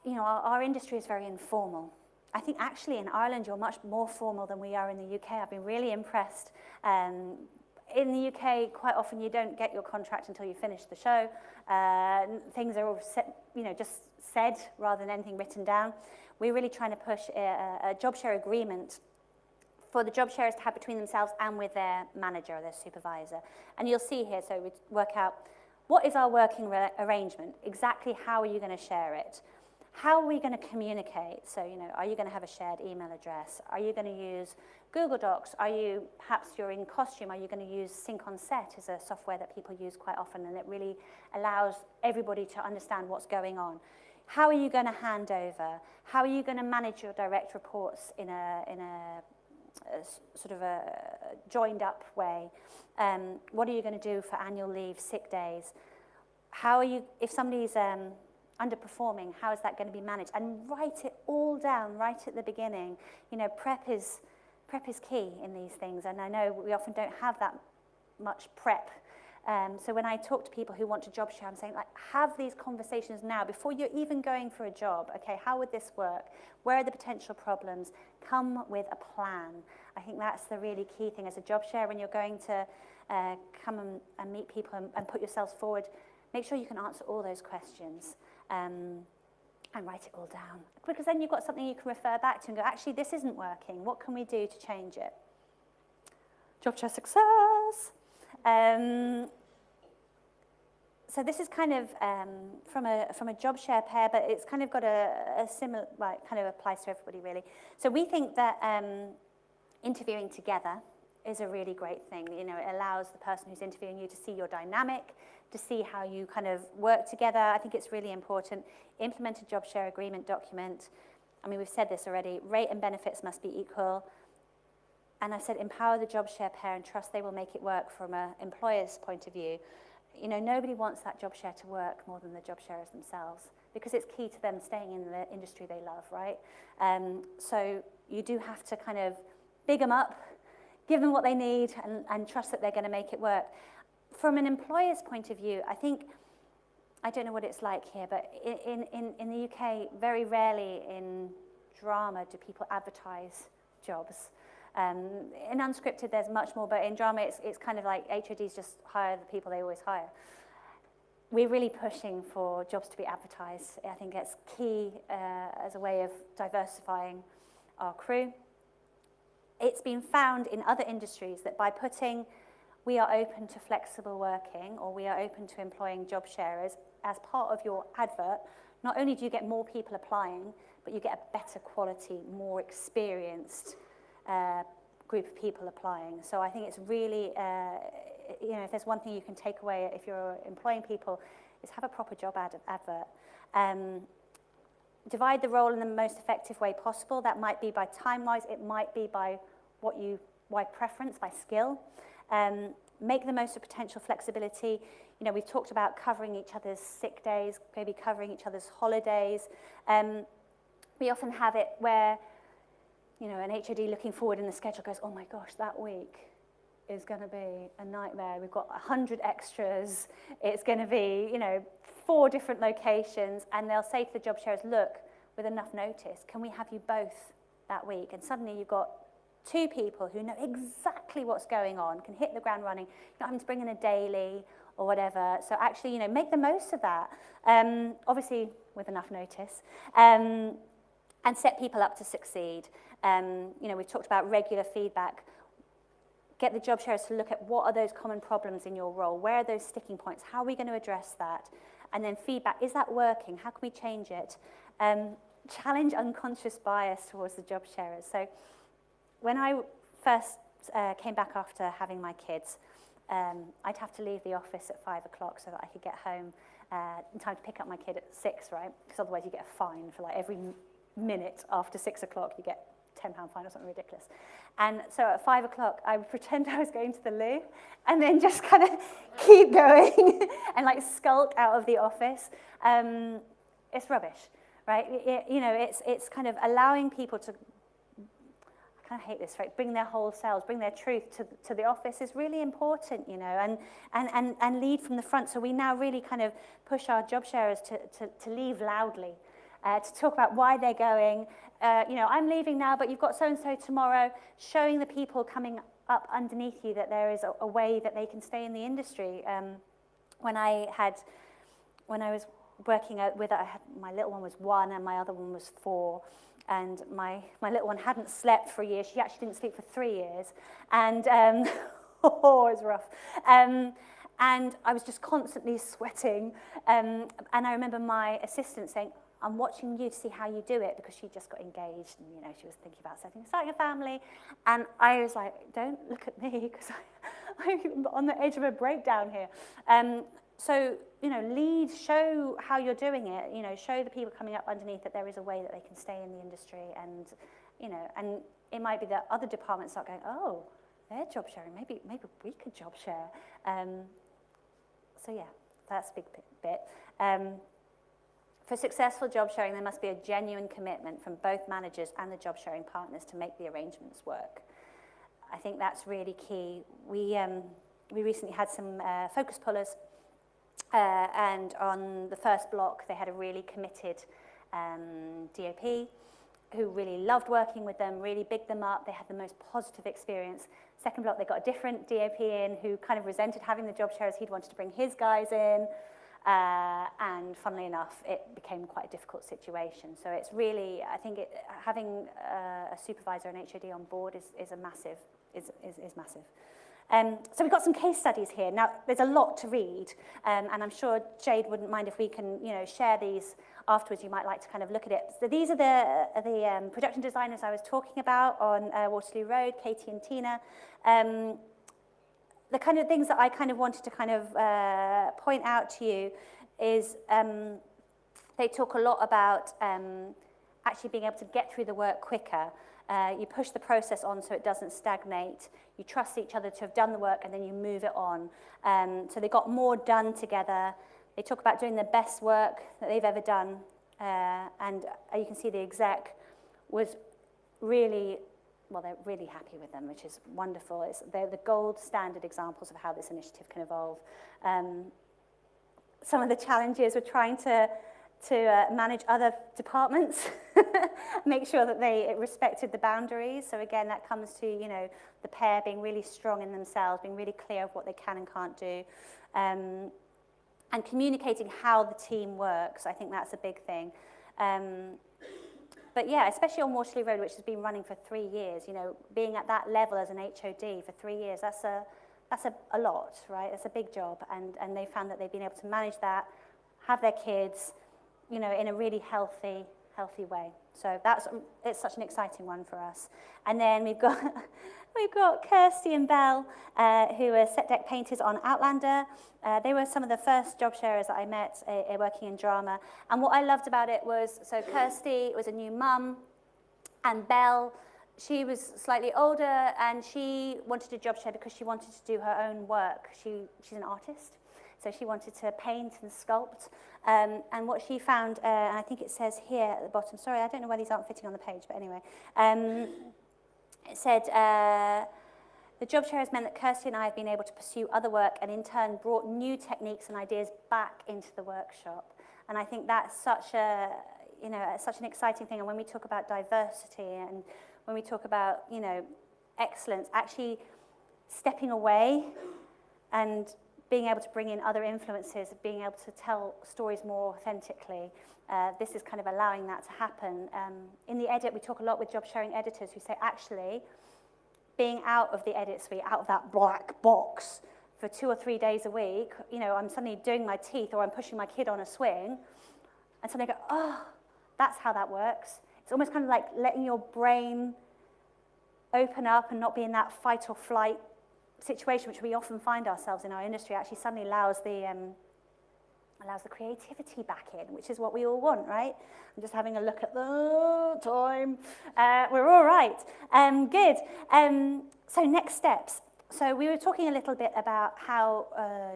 [SPEAKER 4] you know, our industry is very informal. I think actually in Ireland you're much more formal than we are in the UK. I've been really impressed. In the UK, quite often you don't get your contract until you finish the show. Things are all set, you know, just said rather than anything written down. We're really trying to push a job share agreement for the job sharers to have between themselves and with their manager or their supervisor. And you'll see here, so we work out what is our working arrangement, exactly how are you going to share it? How are we going to communicate? So, you know, are you going to have a shared email address? Are you going to use Google Docs? Perhaps you're in costume, are you going to use Sync on Set as a software that people use quite often, and it really allows everybody to understand what's going on. How are you going to hand over? How are you going to manage your direct reports in a sort of a joined up way? What are you going to do for annual leave, sick days? How are you, if somebody's underperforming, how is that going to be managed? And write it all down right at the beginning. You know, prep is key in these things, and I know we often don't have that much prep. So when I talk to people who want to job share, I'm saying, like, have these conversations now before you're even going for a job. Okay, how would this work? Where are the potential problems? Come with a plan. I think that's the really key thing as a job share when you're going to come and meet people and put yourselves forward. Make sure you can answer all those questions. And write it all down. Because then you've got something you can refer back to and go, actually, this isn't working. What can we do to change it? Job share success. So this is kind of from a job share pair, but it's kind of got a similar, well, it kind of applies to everybody, really. So we think that interviewing together is a really great thing. You know, it allows the person who's interviewing you to see your dynamic, to see how you kind of work together. I think it's really important. Implement a job share agreement document. I mean, we've said this already. Rate and benefits must be equal. And I said, empower the job share pair and trust they will make it work from an employer's point of view. You know, nobody wants that job share to work more than the job sharers themselves, because it's key to them staying in the industry they love, right? So you do have to kind of big them up, give them what they need, and trust that they're going to make it work. From an employer's point of view, I think, I don't know what it's like here, but in the UK, very rarely in drama do people advertise jobs. In unscripted, there's much more, but in drama, it's kind of like HODs just hire the people they always hire. we're really pushing for jobs to be advertised. I think it's key as a way of diversifying our crew. It's been found in other industries that by putting "we are open to flexible working" or "we are open to employing job sharers" as part of your advert, not only do you get more people applying, but you get a better quality, more experienced group of people applying. So I think it's really, you know, if there's one thing you can take away if you're employing people, is have a proper job advert. Divide the role in the most effective way possible. That might be by time-wise, it might be by by preference, by skill. Make the most of potential flexibility. You know, we've talked about covering each other's sick days, maybe covering each other's holidays. We often have it where, you know, an HOD looking forward in the schedule goes, oh my gosh, that week is going to be a nightmare. We've got 100 extras. It's going to be, you know, 4 different locations. And they'll say to the job sharers, look, with enough notice, can we have you both that week? And suddenly you've got 2 people who know exactly what's going on, can hit the ground running, not having to bring in a daily or whatever. So actually, you know, make the most of that, obviously with enough notice, and set people up to succeed. You know, we've talked about regular feedback. Get the job sharers to look at what are those common problems in your role, where are those sticking points, how are we going to address that? And then feedback, is that working, how can we change it? Challenge unconscious bias towards the job sharers. So when I first came back after having my kids, I'd have to leave the office at 5 o'clock so that I could get home in time to pick up my kid at 6, right? Because otherwise you get a fine for like every minute after 6 o'clock, you get £10 fine or something ridiculous. And so at 5 o'clock, I would pretend I was going to the loo and then just kind of keep going and like skulk out of the office. It's rubbish, right? You know, it's kind of allowing people to, I kind of hate this, right? Bring their whole selves, bring their truth to the office is really important, you know, and lead from the front. So we now really kind of push our job sharers to leave loudly. To talk about why they're going. You know, I'm leaving now, but you've got so-and-so tomorrow, showing the people coming up underneath you that there is a way that they can stay in the industry. When I was working with, my little one was 1 and my other one was 4, and my little one hadn't slept for a year. She actually didn't sleep for 3 years, and oh, it was rough. And I was just constantly sweating, and I remember my assistant saying, I'm watching you to see how you do it, because she just got engaged and, you know, she was thinking about starting a family. And I was like, don't look at me, because I'm on the edge of a breakdown here. So, you know, lead, show how you're doing it, you know, show the people coming up underneath that there is a way that they can stay in the industry. And, you know, and it might be that other departments start going, oh, they're job sharing, maybe we could job share. So yeah, that's a big bit. For successful job sharing, there must be a genuine commitment from both managers and the job sharing partners to make the arrangements work. I think that's really key. We recently had some focus pullers, and on the first block, they had a really committed DOP who really loved working with them, really bigged them up. They had the most positive experience. Second block, they got a different DOP in who kind of resented having the job sharers. He'd wanted to bring his guys in. And funnily enough, it became quite a difficult situation. So it's really, I think having a supervisor and HOD on board is massive. So we've got some case studies here. Now, there's a lot to read, and I'm sure Jade wouldn't mind if we can, you know, share these afterwards. You might like to kind of look at it. So these are the production designers I was talking about on Waterloo Road, Katie and Tina. The kind of things that I kind of wanted to kind of point out to you is they talk a lot about actually being able to get through the work quicker. You push the process on so it doesn't stagnate. You trust each other to have done the work and then you move it on. So they got more done together. They talk about doing the best work that they've ever done. And you can see the exec was really, well, they're really happy with them, which is wonderful. They're the gold standard examples of how this initiative can evolve. Some of the challenges were trying to manage other departments, make sure that they respected the boundaries. So again, that comes to, you know, the pair being really strong in themselves, being really clear of what they can and can't do. and communicating how the team works. I think that's a big thing. But yeah, especially on Waterloo Road, which has been running for 3 years, you know, being at that level as an HOD for 3 years, that's a lot, right? That's a big job, and they found that they've been able to manage that, have their kids, you know, in a really healthy way. So it's such an exciting one for us. And then we've got Kirsty and Belle, who are set deck painters on Outlander. They were some of the first job sharers that I met working in drama. And what I loved about it was, so Kirsty was a new mum, and Belle, she was slightly older, and she wanted a job share because she wanted to do her own work. She's an artist, so she wanted to paint and sculpt. And what she found, and I think it says here at the bottom, sorry, I don't know why these aren't fitting on the page, but anyway, it said, the job share has meant that Kirsty and I have been able to pursue other work and in turn brought new techniques and ideas back into the workshop. And I think that's such an exciting thing. And when we talk about diversity and when we talk about, you know, excellence, actually stepping away and being able to bring in other influences, being able to tell stories more authentically, this is kind of allowing that to happen. In the edit, we talk a lot with job sharing editors who say, actually, being out of the edit suite, out of that black box for 2 or 3 days a week, you know, I'm suddenly doing my teeth or I'm pushing my kid on a swing, and suddenly I go, oh, that's how that works. It's almost kind of like letting your brain open up and not be in that fight or flight situation, which we often find ourselves in our industry. Actually suddenly allows the creativity back in, which is what we all want, right? I'm just having a look at the time. We're all right. Good. So next steps. So we were talking a little bit about how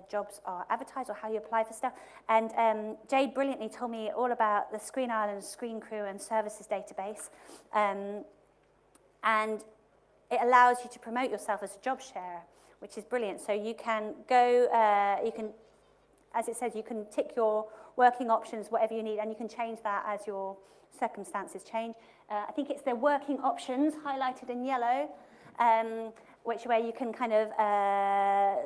[SPEAKER 4] jobs are advertised or how you apply for stuff. And Jade brilliantly told me all about the Screen Ireland Screen Crew and Services database. And it allows you to promote yourself as a job sharer, which is brilliant. So you can go, as it says, you can tick your working options, whatever you need, and you can change that as your circumstances change. I think it's the working options highlighted in yellow, which way you can kind of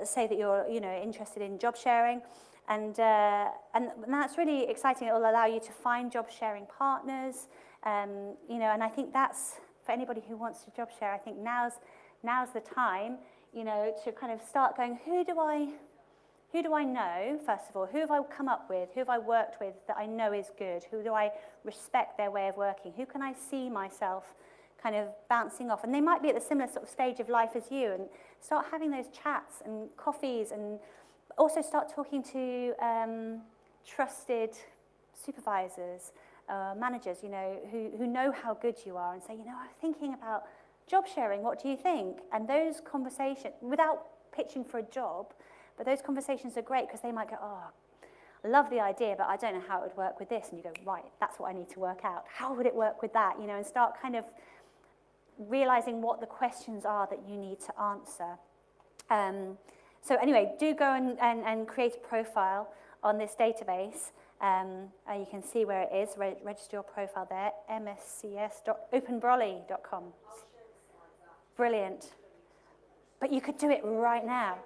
[SPEAKER 4] say that you're, you know, interested in job sharing, and that's really exciting. It will allow you to find job sharing partners, you know, and I think that's for anybody who wants to job share. I think now's the time, you know, to kind of start going, who do I know, first of all? Who have I come up with? Who have I worked with that I know is good? Who do I respect their way of working? Who can I see myself kind of bouncing off? And they might be at the similar sort of stage of life as you, and start having those chats and coffees, and also start talking to trusted supervisors, managers, you know, who know how good you are, and say, you know, I'm thinking about job sharing, what do you think? And those conversations, without pitching for a job, but those conversations are great because they might go, oh, I love the idea, but I don't know how it would work with this. And you go, right, that's what I need to work out. How would it work with that? You know, and start kind of realizing what the questions are that you need to answer. So anyway, do go and create a profile on this database. You can see where it is. Register your profile there, mscs.openbrolly.com. Brilliant. But you could do it right now.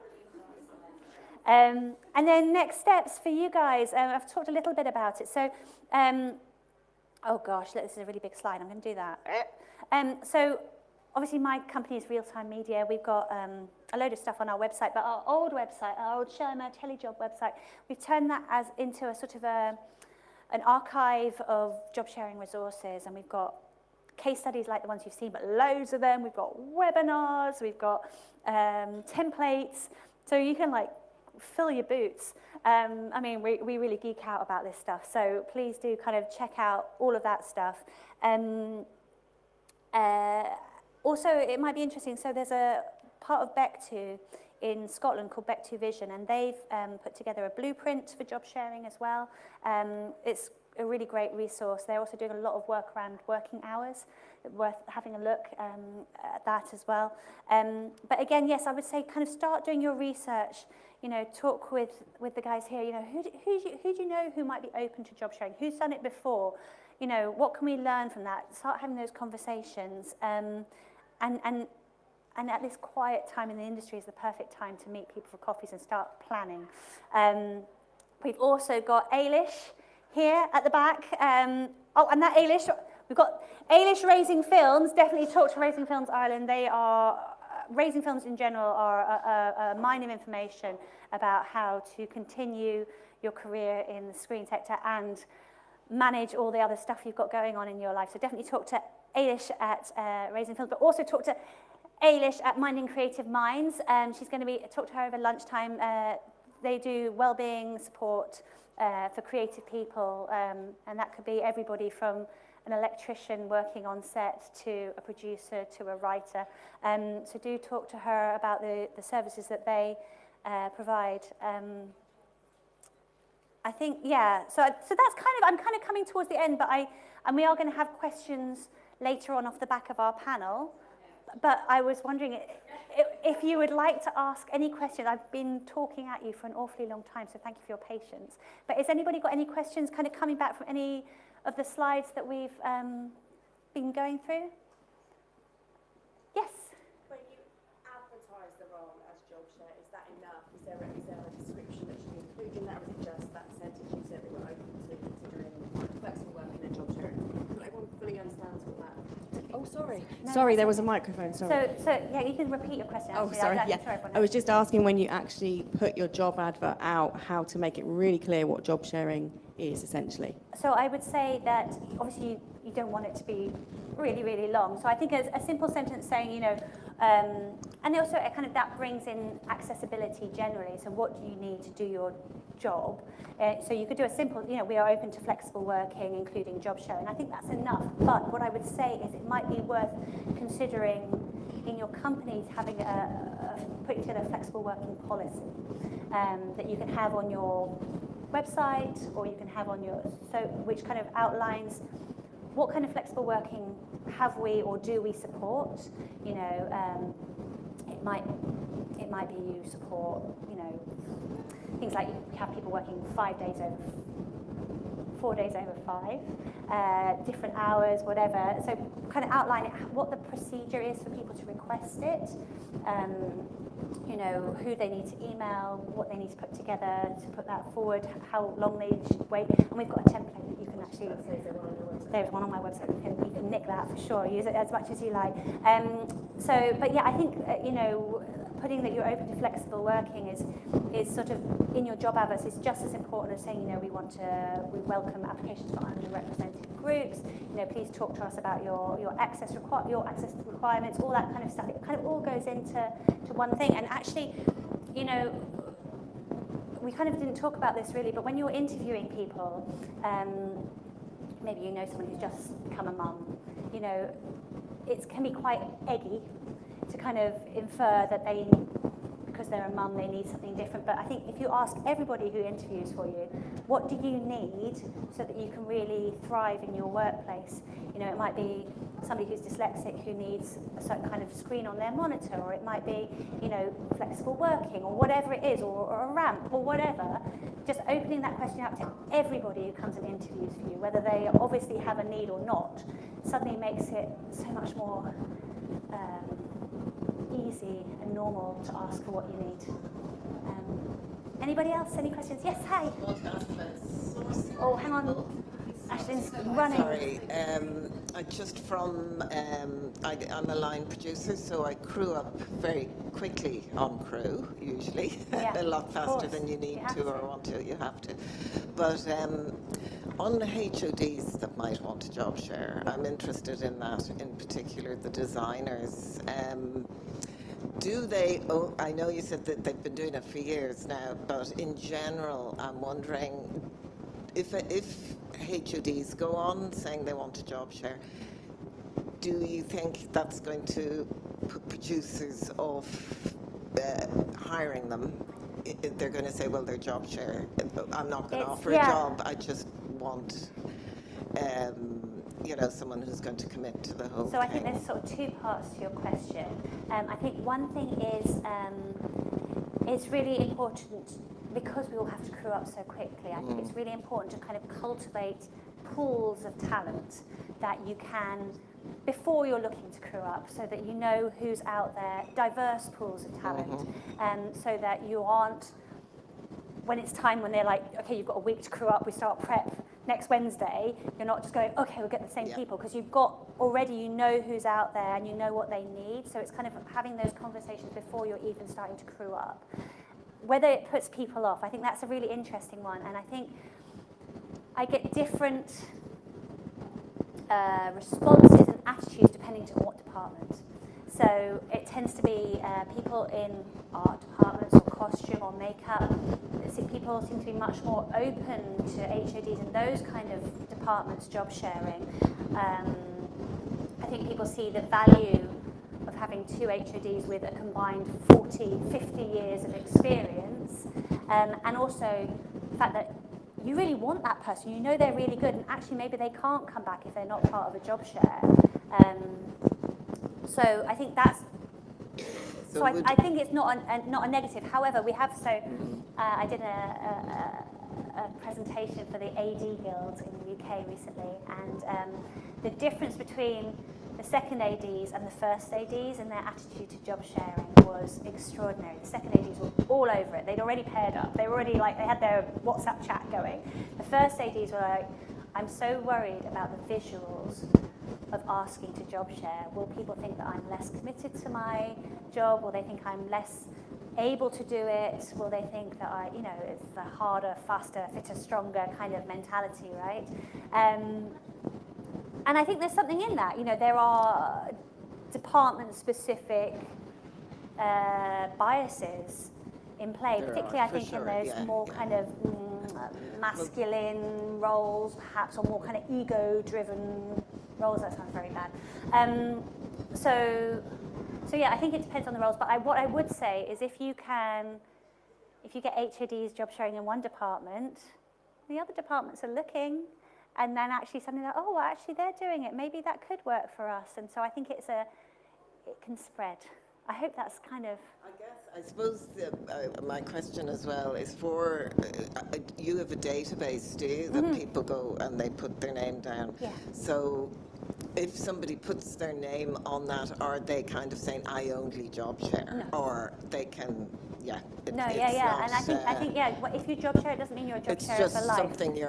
[SPEAKER 4] And then next steps for you guys. I've talked a little bit about it. So, oh gosh, this is a really big slide. I'm going to do that. So, obviously, my company is ReelTime Media. We've got a load of stuff on our website, but our old website, our old Sherma telejob website, we've turned that into a sort of an archive of job sharing resources, and we've got case studies like the ones you've seen, but loads of them. We've got webinars, we've got templates, so you can like fill your boots. I mean, we really geek out about this stuff, so please do kind of check out all of that stuff. Also, it might be interesting, so there's a part of Beck2 in Scotland called Beck2 Vision, and they've put together a blueprint for job sharing as well. It's a really great resource. They're also doing a lot of work around working hours, worth having a look at that as well. But again, yes, I would say kind of start doing your research, you know, talk with the guys here, you know, who do you know who might be open to job sharing? Who's done it before? You know, what can we learn from that? Start having those conversations. And at this quiet time in the industry is the perfect time to meet people for coffees and start planning. We've also got Ailish here at the back. And that Ailish, we've got Ailish Raising Films. Definitely talk to Raising Films Ireland. They are, Raising Films in general are a mine of information about how to continue your career in the screen sector and manage all the other stuff you've got going on in your life. So definitely talk to Ailish at Raising Films, but also talk to Ailish at Minding Creative Minds. She's going to talk to her over lunchtime. They do wellbeing support for creative people, and that could be everybody from an electrician working on set to a producer to a writer. So do talk to her about the services that they provide. I think, yeah, so that's I'm kind of coming towards the end, but and we are going to have questions later on off the back of our panel. But I was wondering if you would like to ask any questions. I've been talking at you for an awfully long time, so thank you for your patience. But has anybody got any questions kind of coming back from any of the slides that we've been going through? Yes?
[SPEAKER 8] When you advertise the role as job share, is that enough? Is there a description that should be included in that, or is it just that sentence you said that we're open to considering flexible working and job sharing? Not everyone fully understands what that. Oh, sorry.
[SPEAKER 4] No,
[SPEAKER 8] Sorry,
[SPEAKER 4] that's
[SPEAKER 8] there was a microphone. Sorry.
[SPEAKER 4] So yeah, you can repeat your question.
[SPEAKER 8] Oh,
[SPEAKER 4] actually.
[SPEAKER 8] sorry.
[SPEAKER 4] Sorry,
[SPEAKER 8] Yeah.
[SPEAKER 4] everyone.
[SPEAKER 8] I was just asking, when you actually put your job advert out, how to make it really clear what job sharing is, essentially.
[SPEAKER 4] So I would say that obviously you don't want it to be really, really long. So I think a simple sentence saying, you know, and also it kind of that brings in accessibility generally. So what do you need to do your job? So you could do a simple, you know, we are open to flexible working, including job sharing. I think that's enough. But what I would say is it might be worth considering in your companies having putting together a flexible working policy that you can have on your website, or you can have on your, so which kind of outlines what kind of flexible working have we or do we support. You know, it might be you support, you know, things like you have people working 4 days over 5, different hours, whatever. So kind of outline it, what the procedure is for people to request it. You know, who they need to email, what they need to put together to put that forward, how long they should wait. And we've got a template that you can actually, there's one on my website, you can nick that for sure, use it as much as you like. So, but yeah, I think, you know, putting that you're open to flexible working is sort of in your job adverts is just as important as saying, you know, we welcome applications for underrepresented groups. You know, please talk to us about your access requirements, all that kind of stuff. It kind of all goes into one thing. And actually, you know, we kind of didn't talk about this really, but when you're interviewing people, maybe you know someone who's just become a mum, you know, it can be quite eggy to kind of infer that they, because they're a mum, they need something different. But I think if you ask everybody who interviews for you, what do you need so that you can really thrive in your workplace? You know, it might be somebody who's dyslexic who needs a certain kind of screen on their monitor, or it might be, you know, flexible working, or whatever it is, or a ramp, or whatever. Just opening that question out to everybody who comes and interviews for you, whether they obviously have a need or not, suddenly makes it so much more easy and normal to ask for what you need. Anybody else? Any questions? Yes, hi. Oh, hang on. Ashlyn's running.
[SPEAKER 9] Sorry, I'm a line producer, so I crew up very quickly on crew, usually.
[SPEAKER 4] Yeah,
[SPEAKER 9] a lot faster
[SPEAKER 4] course.
[SPEAKER 9] than you need
[SPEAKER 4] You
[SPEAKER 9] to or want to, you have to. But on the HODs that might want to job share, I'm interested in that, in particular the designers. Do they, I know you said that they've been doing it for years now, but in general, I'm wondering if HODs go on saying they want to job share, do you think that's going to put producers off hiring them? They're going to say, well, they're job share. I'm not going to offer a job. I just want, you know, someone who's going to commit to the whole thing.
[SPEAKER 4] So I think there's sort of two parts to your question. I think one thing is it's really important, because we all have to crew up so quickly, I think it's really important to kind of cultivate pools of talent that you can, before you're looking to crew up, so that you know who's out there, diverse pools of talent, so that you aren't when it's time when they're like, okay, you've got a week to crew up, we start prep next Wednesday, you're not just going, okay, we'll get the same people, because you've got already, you know who's out there and you know what they need. So it's kind of having those conversations before you're even starting to crew up. Whether it puts people off, I think that's a really interesting one. And I think I get different responses and attitudes depending on what department. So it tends to be people in art departments or costume or makeup. People seem to be much more open to HODs in those kind of departments, job sharing. I think people see the value of having 2 HODs with a combined 40, 50 years of experience, and also the fact that you really want that person, you know they're really good, and actually maybe they can't come back if they're not part of a job share. So I think that's, so I think it's not a negative. However, we have, I did a presentation for the AD Guild in the UK recently, and the difference between the second ADs and the first ADs and their attitude to job sharing was extraordinary. The second ADs were all over it. They'd already paired up. They were already like, they had their WhatsApp chat going. The first ADs were like, I'm so worried about the visuals of asking to job share. Will people think that I'm less committed to my job? Will they think I'm less able to do it? Will they think that it's the harder, faster, fitter, stronger kind of mentality, right? And I think there's something in that. There are department-specific biases in play, particularly I think in those more kind of masculine roles, perhaps, or more kind of ego-driven roles. That sounds very bad. So yeah, I think it depends on the roles. But what I would say is if you get HODs job sharing in one department, the other departments are looking. And then actually something like, oh, well, actually they're doing it. Maybe that could work for us. And so I think it can spread. I hope that's kind of...
[SPEAKER 9] I suppose my question as well is for, you have a database, do you, that people go and they put their name down?
[SPEAKER 4] Yeah.
[SPEAKER 9] So if somebody puts their name on that, are they kind of saying, I only job share?
[SPEAKER 4] No.
[SPEAKER 9] Or they can...
[SPEAKER 4] And I think if you job share, it doesn't mean you're a job sharer for life.
[SPEAKER 9] It's just something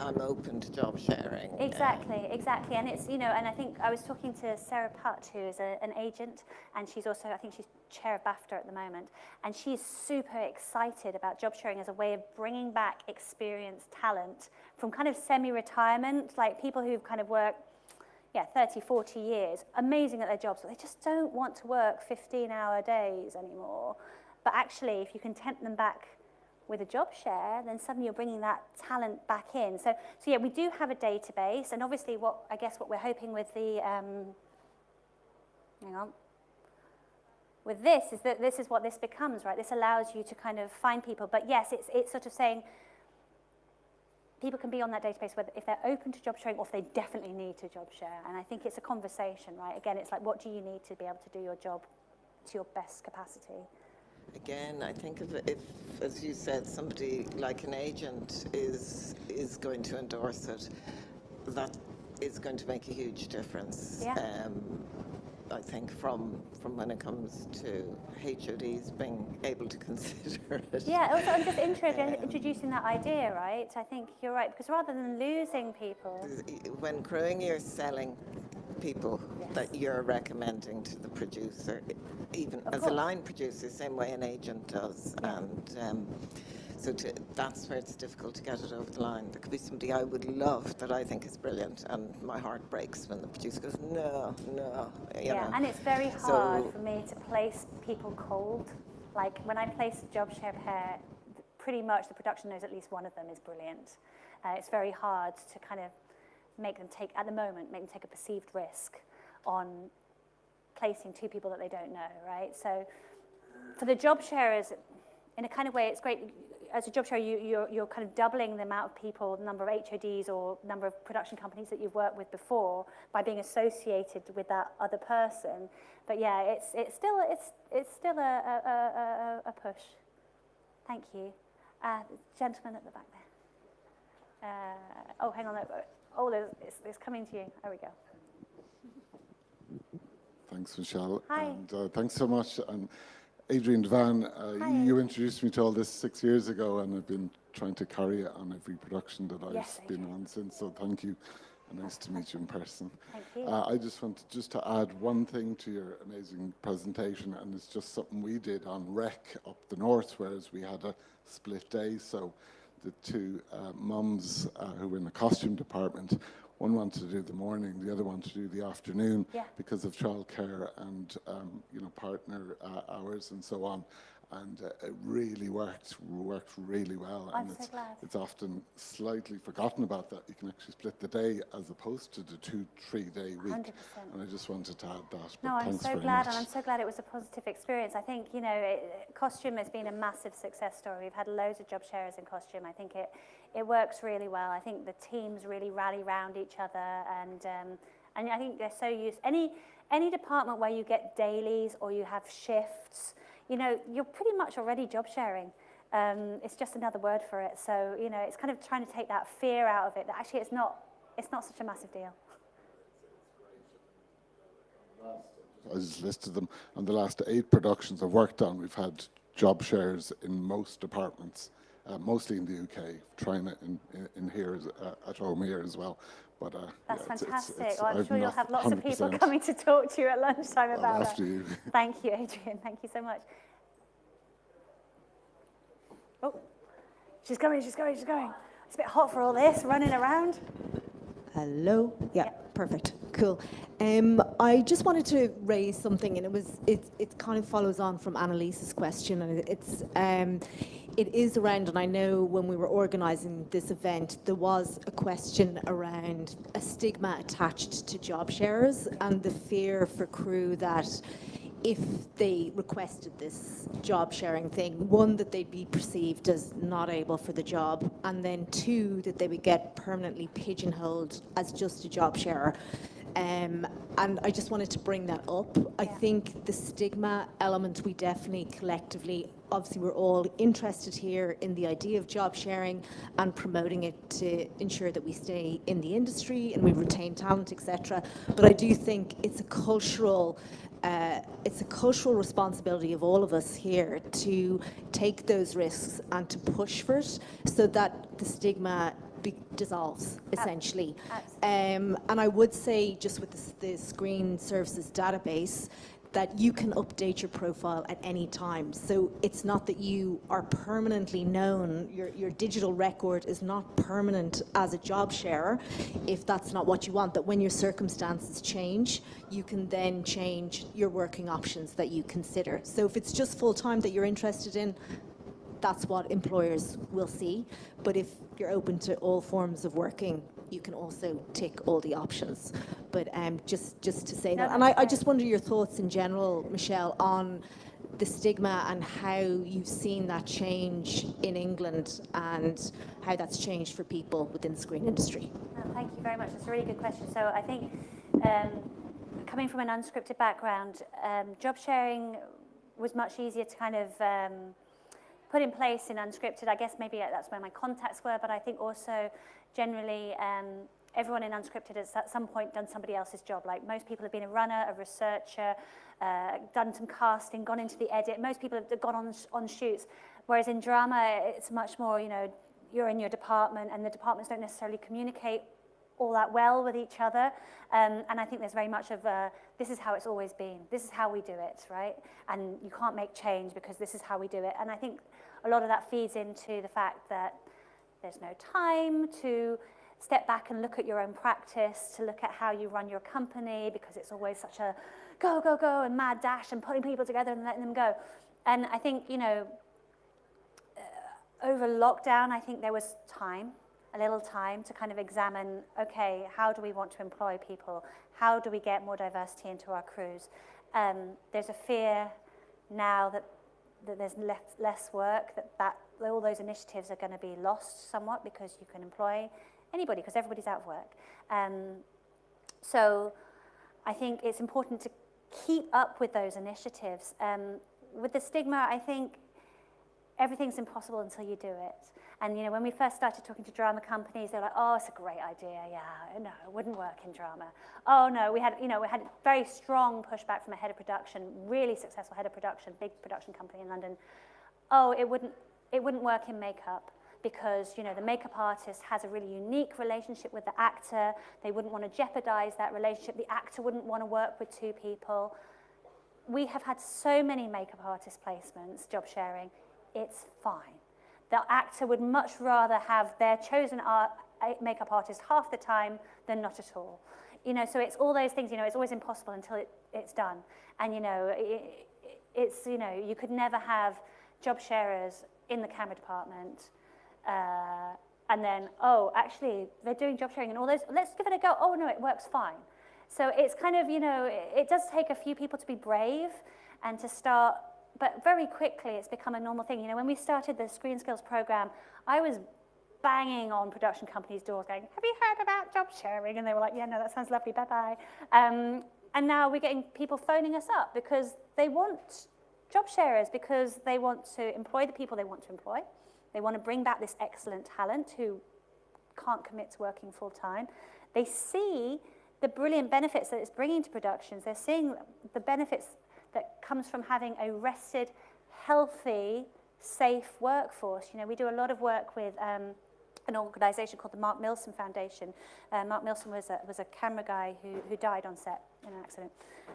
[SPEAKER 9] I'm open to job sharing.
[SPEAKER 4] Exactly. And it's, and I think I was talking to Sarah Putt, who is an agent, and she's also, I think she's chair of BAFTA at the moment, and she's super excited about job sharing as a way of bringing back experienced talent from kind of semi-retirement, like people who've kind of worked 30, 40 years, amazing at their jobs, but they just don't want to work 15-hour days anymore. But actually, if you can tempt them back with a job share, then suddenly you're bringing that talent back in. So yeah, we do have a database, and obviously what we're hoping with the, with this is that this is what this becomes, right? This allows you to kind of find people. But yes, it's sort of saying people can be on that database whether if they're open to job sharing or if they definitely need to job share. And I think it's a conversation, right? Again, it's like, what do you need to be able to do your job to your best capacity?
[SPEAKER 9] Again, I think if, as you said, somebody like an agent is going to endorse it, that is going to make a huge difference.
[SPEAKER 4] Yeah.
[SPEAKER 9] I think from when it comes to HODs being able to consider it.
[SPEAKER 4] Yeah, also I'm just introducing that idea, right? I think you're right, because rather than losing people...
[SPEAKER 9] When crewing, you're selling people that you're recommending to the producer, even as a line producer, same way an agent does.
[SPEAKER 4] Yeah.
[SPEAKER 9] And so that's where it's difficult to get it over the line. There could be somebody I would love that I think is brilliant, and my heart breaks when the producer goes, no, you know.
[SPEAKER 4] And it's very hard for me to place people cold. Like when I place a job share pair, pretty much the production knows at least one of them is brilliant. It's very hard to kind of make them take a perceived risk on placing two people that they don't know, right? So for the job sharers, in a kind of way, it's great. As a job sharer, you're kind of doubling the amount of people, the number of HODs or number of production companies that you've worked with before by being associated with that other person. But yeah, it's still a push. Thank you. Gentleman at the back there. Oh, hang on. Oh, it's coming to you. There we go.
[SPEAKER 10] Thanks, Michelle.
[SPEAKER 4] Hi.
[SPEAKER 10] And thanks so much. And Adrian Devan,
[SPEAKER 4] Hi.
[SPEAKER 10] you introduced me to all this 6 years ago, and I've been trying to carry it on every production that
[SPEAKER 4] Yes,
[SPEAKER 10] I've been on since, so thank you. And nice to meet you in person.
[SPEAKER 4] Thank you.
[SPEAKER 10] I just wanted to add one thing to your amazing presentation, and it's just something we did on Rec up the north, whereas we had a split day. So the two mums who were in the costume department, one wanted to do the morning, the other wanted to do the afternoon
[SPEAKER 4] Yeah.
[SPEAKER 10] because of childcare and partner hours and so on. And it really worked really well.
[SPEAKER 4] I'm
[SPEAKER 10] And
[SPEAKER 4] so glad.
[SPEAKER 10] it's often slightly forgotten about that. You can actually split the day as opposed to the 2-3 day week.
[SPEAKER 4] 100%.
[SPEAKER 10] And I just wanted to add that. But
[SPEAKER 4] No, I'm
[SPEAKER 10] thanks
[SPEAKER 4] so
[SPEAKER 10] very
[SPEAKER 4] glad,
[SPEAKER 10] much.
[SPEAKER 4] and I'm so glad it was a positive experience. I think, costume has been a massive success story. We've had loads of job sharers in costume. I think it works really well. I think the teams really rally around each other, and I think they're so used. Any department where you get dailies or you have shifts, you're pretty much already job sharing. It's just another word for it. So, it's kind of trying to take that fear out of it, that actually it's not such a massive deal.
[SPEAKER 10] I just listed them. On the last 8 productions I've worked on, we've had job shares in most departments, mostly in the UK, trying it in here, at home here as well. But
[SPEAKER 4] That's
[SPEAKER 10] yeah,
[SPEAKER 4] fantastic. Well, I'm
[SPEAKER 10] I've
[SPEAKER 4] sure you'll
[SPEAKER 10] not
[SPEAKER 4] have lots of people
[SPEAKER 10] 100%.
[SPEAKER 4] coming to talk to you at lunchtime
[SPEAKER 10] Well,
[SPEAKER 4] about
[SPEAKER 10] after
[SPEAKER 4] that.
[SPEAKER 10] you.
[SPEAKER 4] Thank you, Adrian. Thank you so much. Oh, she's coming. It's a bit hot for all this, running around.
[SPEAKER 1] Hello. Yeah, perfect. Cool. I just wanted to raise something, and it kind of follows on from Annalise's question, and it is around, and I know when we were organising this event, there was a question around a stigma attached to job sharers and the fear for crew that if they requested this job sharing thing, one, that they'd be perceived as not able for the job, and then 2, that they would get permanently pigeonholed as just a job sharer. And I just wanted to bring that up. I think the stigma element, we definitely collectively, obviously we're all interested here in the idea of job sharing and promoting it to ensure that we stay in the industry and we retain talent, etc. But I do think it's a cultural responsibility of all of us here to take those risks and to push for it so that the stigma dissolves, essentially. And I would say, just with the Screen Services database, that you can update your profile at any time. So it's not that you are permanently known, your digital record is not permanent as a job sharer, if that's not what you want, that when your circumstances change, you can then change your working options that you consider. So if it's just full-time that you're interested in, that's what employers will see. But if you're open to all forms of working, you can also tick all the options. But just to say that. And I just wonder your thoughts in general, Michelle, on the stigma and how you've seen that change in England and how that's changed for people within the screen industry.
[SPEAKER 4] Thank you very much. That's a really good question. So I think coming from an unscripted background, job sharing was much easier to kind of put in place in unscripted. I guess maybe that's where my contacts were, but I think also generally everyone in unscripted has at some point done somebody else's job. Like most people have been a runner, a researcher, done some casting, gone into the edit. Most people have gone on shoots, whereas in drama it's much more, you're in your department and the departments don't necessarily communicate all that well with each other. And I think there's very much of this is how it's always been. This is how we do it, right? And you can't make change because this is how we do it. And I think a lot of that feeds into the fact that there's no time to step back and look at your own practice, to look at how you run your company, because it's always such a go, go, go and mad dash and putting people together and letting them go. And I think, over lockdown, I think there was a little time to kind of examine, okay, how do we want to employ people? How do we get more diversity into our crews? There's a fear now that there's less work, that all those initiatives are going to be lost somewhat because you can employ anybody, because everybody's out of work. So I think it's important to keep up with those initiatives. With the stigma, I think everything's impossible until you do it. And, when we first started talking to drama companies, they were like, oh, it's a great idea. Yeah, no, it wouldn't work in drama. Oh, no, we had very strong pushback from a head of production, really successful head of production, big production company in London. Oh, it wouldn't work in makeup because, the makeup artist has a really unique relationship with the actor. They wouldn't want to jeopardize that relationship. The actor wouldn't want to work with two people. We have had so many makeup artist placements, job sharing. It's fine. The actor would much rather have their chosen makeup artist half the time than not at all. So it's all those things, it's always impossible until it's done. And, you could never have job sharers in the camera department and then, oh, actually, they're doing job sharing and all those, let's give it a go. Oh, no, it works fine. So it's kind of, it does take a few people to be brave and to start, but very quickly it's become a normal thing. When we started the Screen Skills program, I was banging on production companies' doors going, have you heard about job sharing? And they were like, yeah, no, that sounds lovely, bye-bye. And now we're getting people phoning us up because they want job sharers, because they want to employ the people they want to employ. They want to bring back this excellent talent who can't commit to working full time. They see the brilliant benefits that it's bringing to productions. They're seeing the benefits that comes from having a rested, healthy, safe workforce. We do a lot of work with an organisation called the Mark Milson Foundation. Mark Milson was a camera guy who died on set in an accident.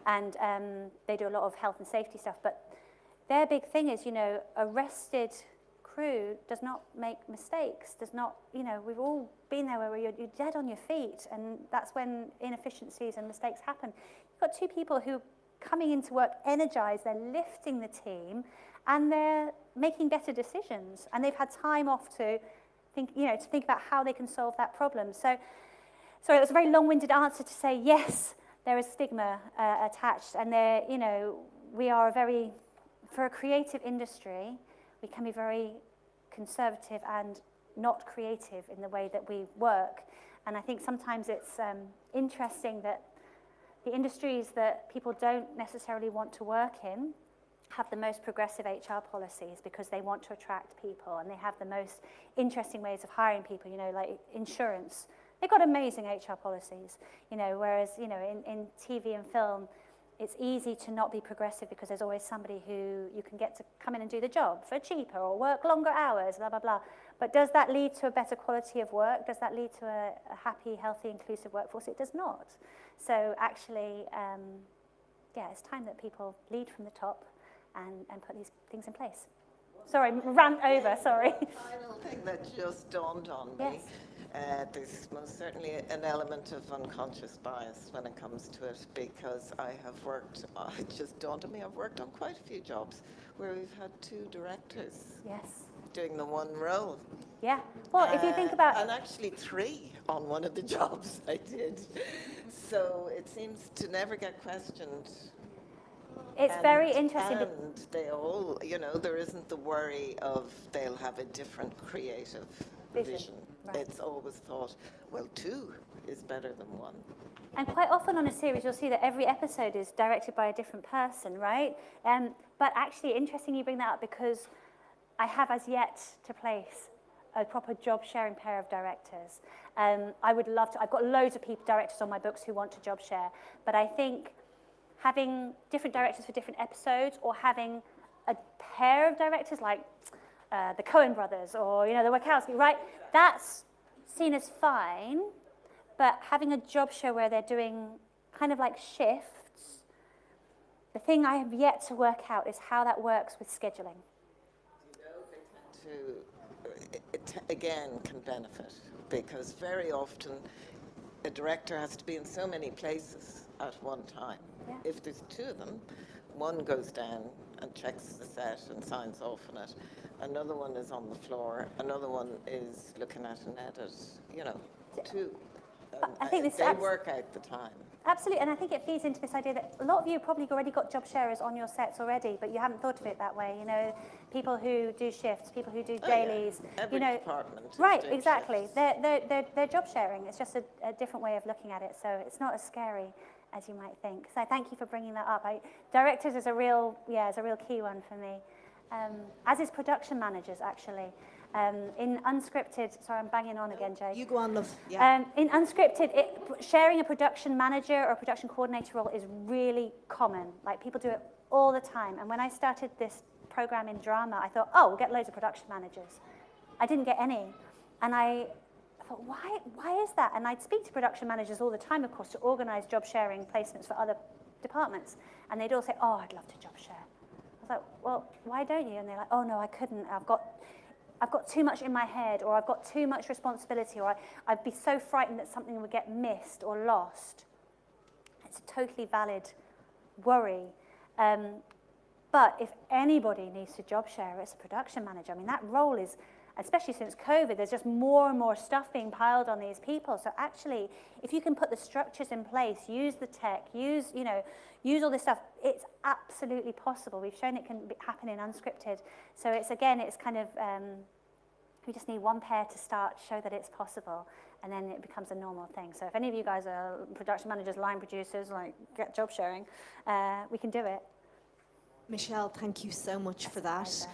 [SPEAKER 4] And they do a lot of health and safety stuff. But their big thing is, a rested crew does not make mistakes, does not, we've all been there where you're dead on your feet, and that's when inefficiencies and mistakes happen. You've got two people who coming into work energized, they're lifting the team, and they're making better decisions, and they've had time off to think about how they can solve that problem. So it was a very long-winded answer to say, yes, there is stigma attached, and we are for a creative industry, we can be very conservative and not creative in the way that we work. And I think sometimes it's interesting that the industries that people don't necessarily want to work in have the most progressive HR policies because they want to attract people, and they have the most interesting ways of hiring people, like insurance. They've got amazing HR policies, whereas, in TV and film, it's easy to not be progressive because there's always somebody who you can get to come in and do the job for cheaper or work longer hours, blah, blah, blah. But does that lead to a better quality of work? Does that lead to a happy, healthy, inclusive workforce? It does not. So actually, it's time that people lead from the top and put these things in place. Sorry, rant over, sorry.
[SPEAKER 9] Final thing that just dawned on me.
[SPEAKER 4] Yes.
[SPEAKER 9] There's most certainly an element of unconscious bias when it comes to it, because it just dawned on me, I've worked on quite a few jobs where we've had two directors doing the one role.
[SPEAKER 4] Yeah, well, if you think about...
[SPEAKER 9] And actually 3 on one of the jobs I did. So it seems to never get questioned.
[SPEAKER 4] It's very interesting.
[SPEAKER 9] And they all, there isn't the worry of they'll have a different creative vision. Right. It's always thought, well, 2 is better than 1.
[SPEAKER 4] And quite often on a series, you'll see that every episode is directed by a different person, right? But actually, interesting you bring that up, because I have as yet to place a proper job-sharing pair of directors. I would love to. I've got loads of directors on my books who want to job share, but I think having different directors for different episodes, or having a pair of directors like the Coen brothers or the Wachowski, right? That's seen as fine, but having a job show where they're doing kind of like shifts, the thing I have yet to work out is how that works with scheduling.
[SPEAKER 9] It again can benefit, because very often a director has to be in so many places at one time.
[SPEAKER 4] Yeah.
[SPEAKER 9] If there's 2 of them, one goes down and checks the set and signs off on it. Another one is on the floor. Another one is looking at an edit. 2.
[SPEAKER 4] I think
[SPEAKER 9] they work out the time.
[SPEAKER 4] Absolutely, and I think it feeds into this idea that a lot of you have probably already got job sharers on your sets already, but you haven't thought of it that way. People who do shifts, people who do dailies.
[SPEAKER 9] Every department.
[SPEAKER 4] Right, exactly. They're job sharing. It's just a different way of looking at it, so it's not as scary as you might think. So thank you for bringing that up. Directors is a real key one for me. as is production managers, actually. In unscripted, sorry, I'm banging on again, Jay.
[SPEAKER 1] You go on, love. Yeah.
[SPEAKER 4] In unscripted, sharing a production manager or a production coordinator role is really common. Like, people do it all the time. And when I started this program in drama, I thought, oh, we'll get loads of production managers. I didn't get any. And I thought, why is that? And I'd speak to production managers all the time, of course, to organize job sharing placements for other departments. And they'd all say, oh, I'd love to job share. I was like, well, why don't you? And they're like, oh, no, I couldn't. I've got too much in my head, or I've got too much responsibility, or I'd be so frightened that something would get missed or lost. It's a totally valid worry. But if anybody needs to job share, it's a production manager. I mean, that role is, especially since COVID, there's just more and more stuff being piled on these people. So actually, if you can put the structures in place, use the tech, use all this stuff, it's absolutely possible. We've shown it can happen in unscripted. So it's, again, it's kind of, we just need one pair to start, show that it's possible, and then it becomes a normal thing. So if any of you guys are production managers, line producers, like, get job sharing, we can do it.
[SPEAKER 1] Michelle, thank you so much for that.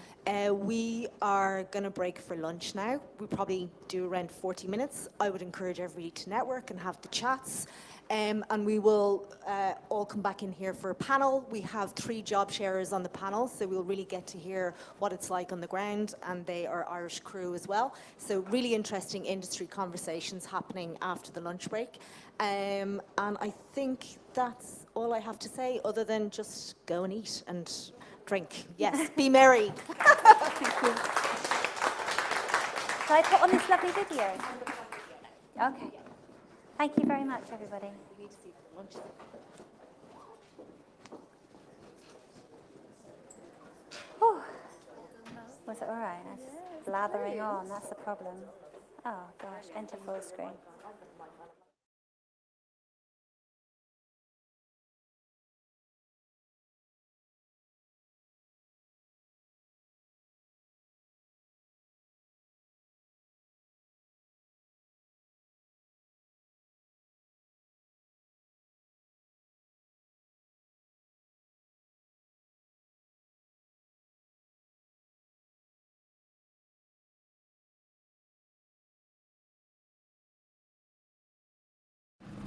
[SPEAKER 1] We are going to break for lunch now. We probably do around 40 minutes. I would encourage everybody to network and have the chats. And we will all come back in here for a panel. We have 3 job sharers on the panel, so we'll really get to hear what it's like on the ground, and they are Irish crew as well. So really interesting industry conversations happening after the lunch break. And I think that's all I have to say, other than just go and eat and drink. Yes, be merry.
[SPEAKER 4] Thank you. Shall I put on this lovely video? Okay. Thank you very much, everybody. Whew. Was it all right? I was blathering on, that's the problem. Oh, gosh, enter full screen.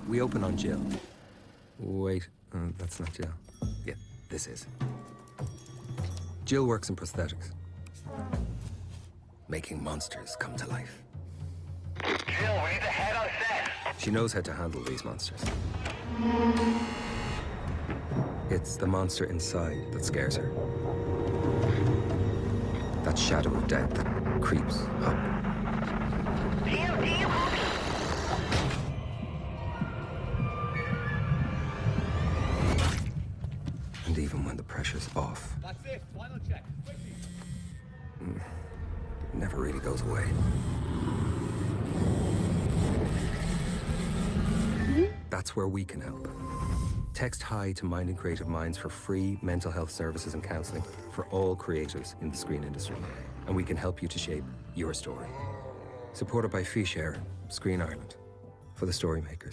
[SPEAKER 11] We open on Jill. Wait, that's not Jill. Yeah, this is. Jill works in prosthetics. Making monsters come to life.
[SPEAKER 12] Jill, we need the head on set.
[SPEAKER 11] She knows how to handle these monsters. It's the monster inside that scares her. That shadow of death that creeps up. And even when the pressure's off,
[SPEAKER 12] That's it, final check, quickly.
[SPEAKER 11] It never really goes away. That's where we can help. Text HI to Mind and Creative Minds for free mental health services and counselling for all creatives in the screen industry. And we can help you to shape your story. Supported by Fee Share, Screen Ireland, for the story makers.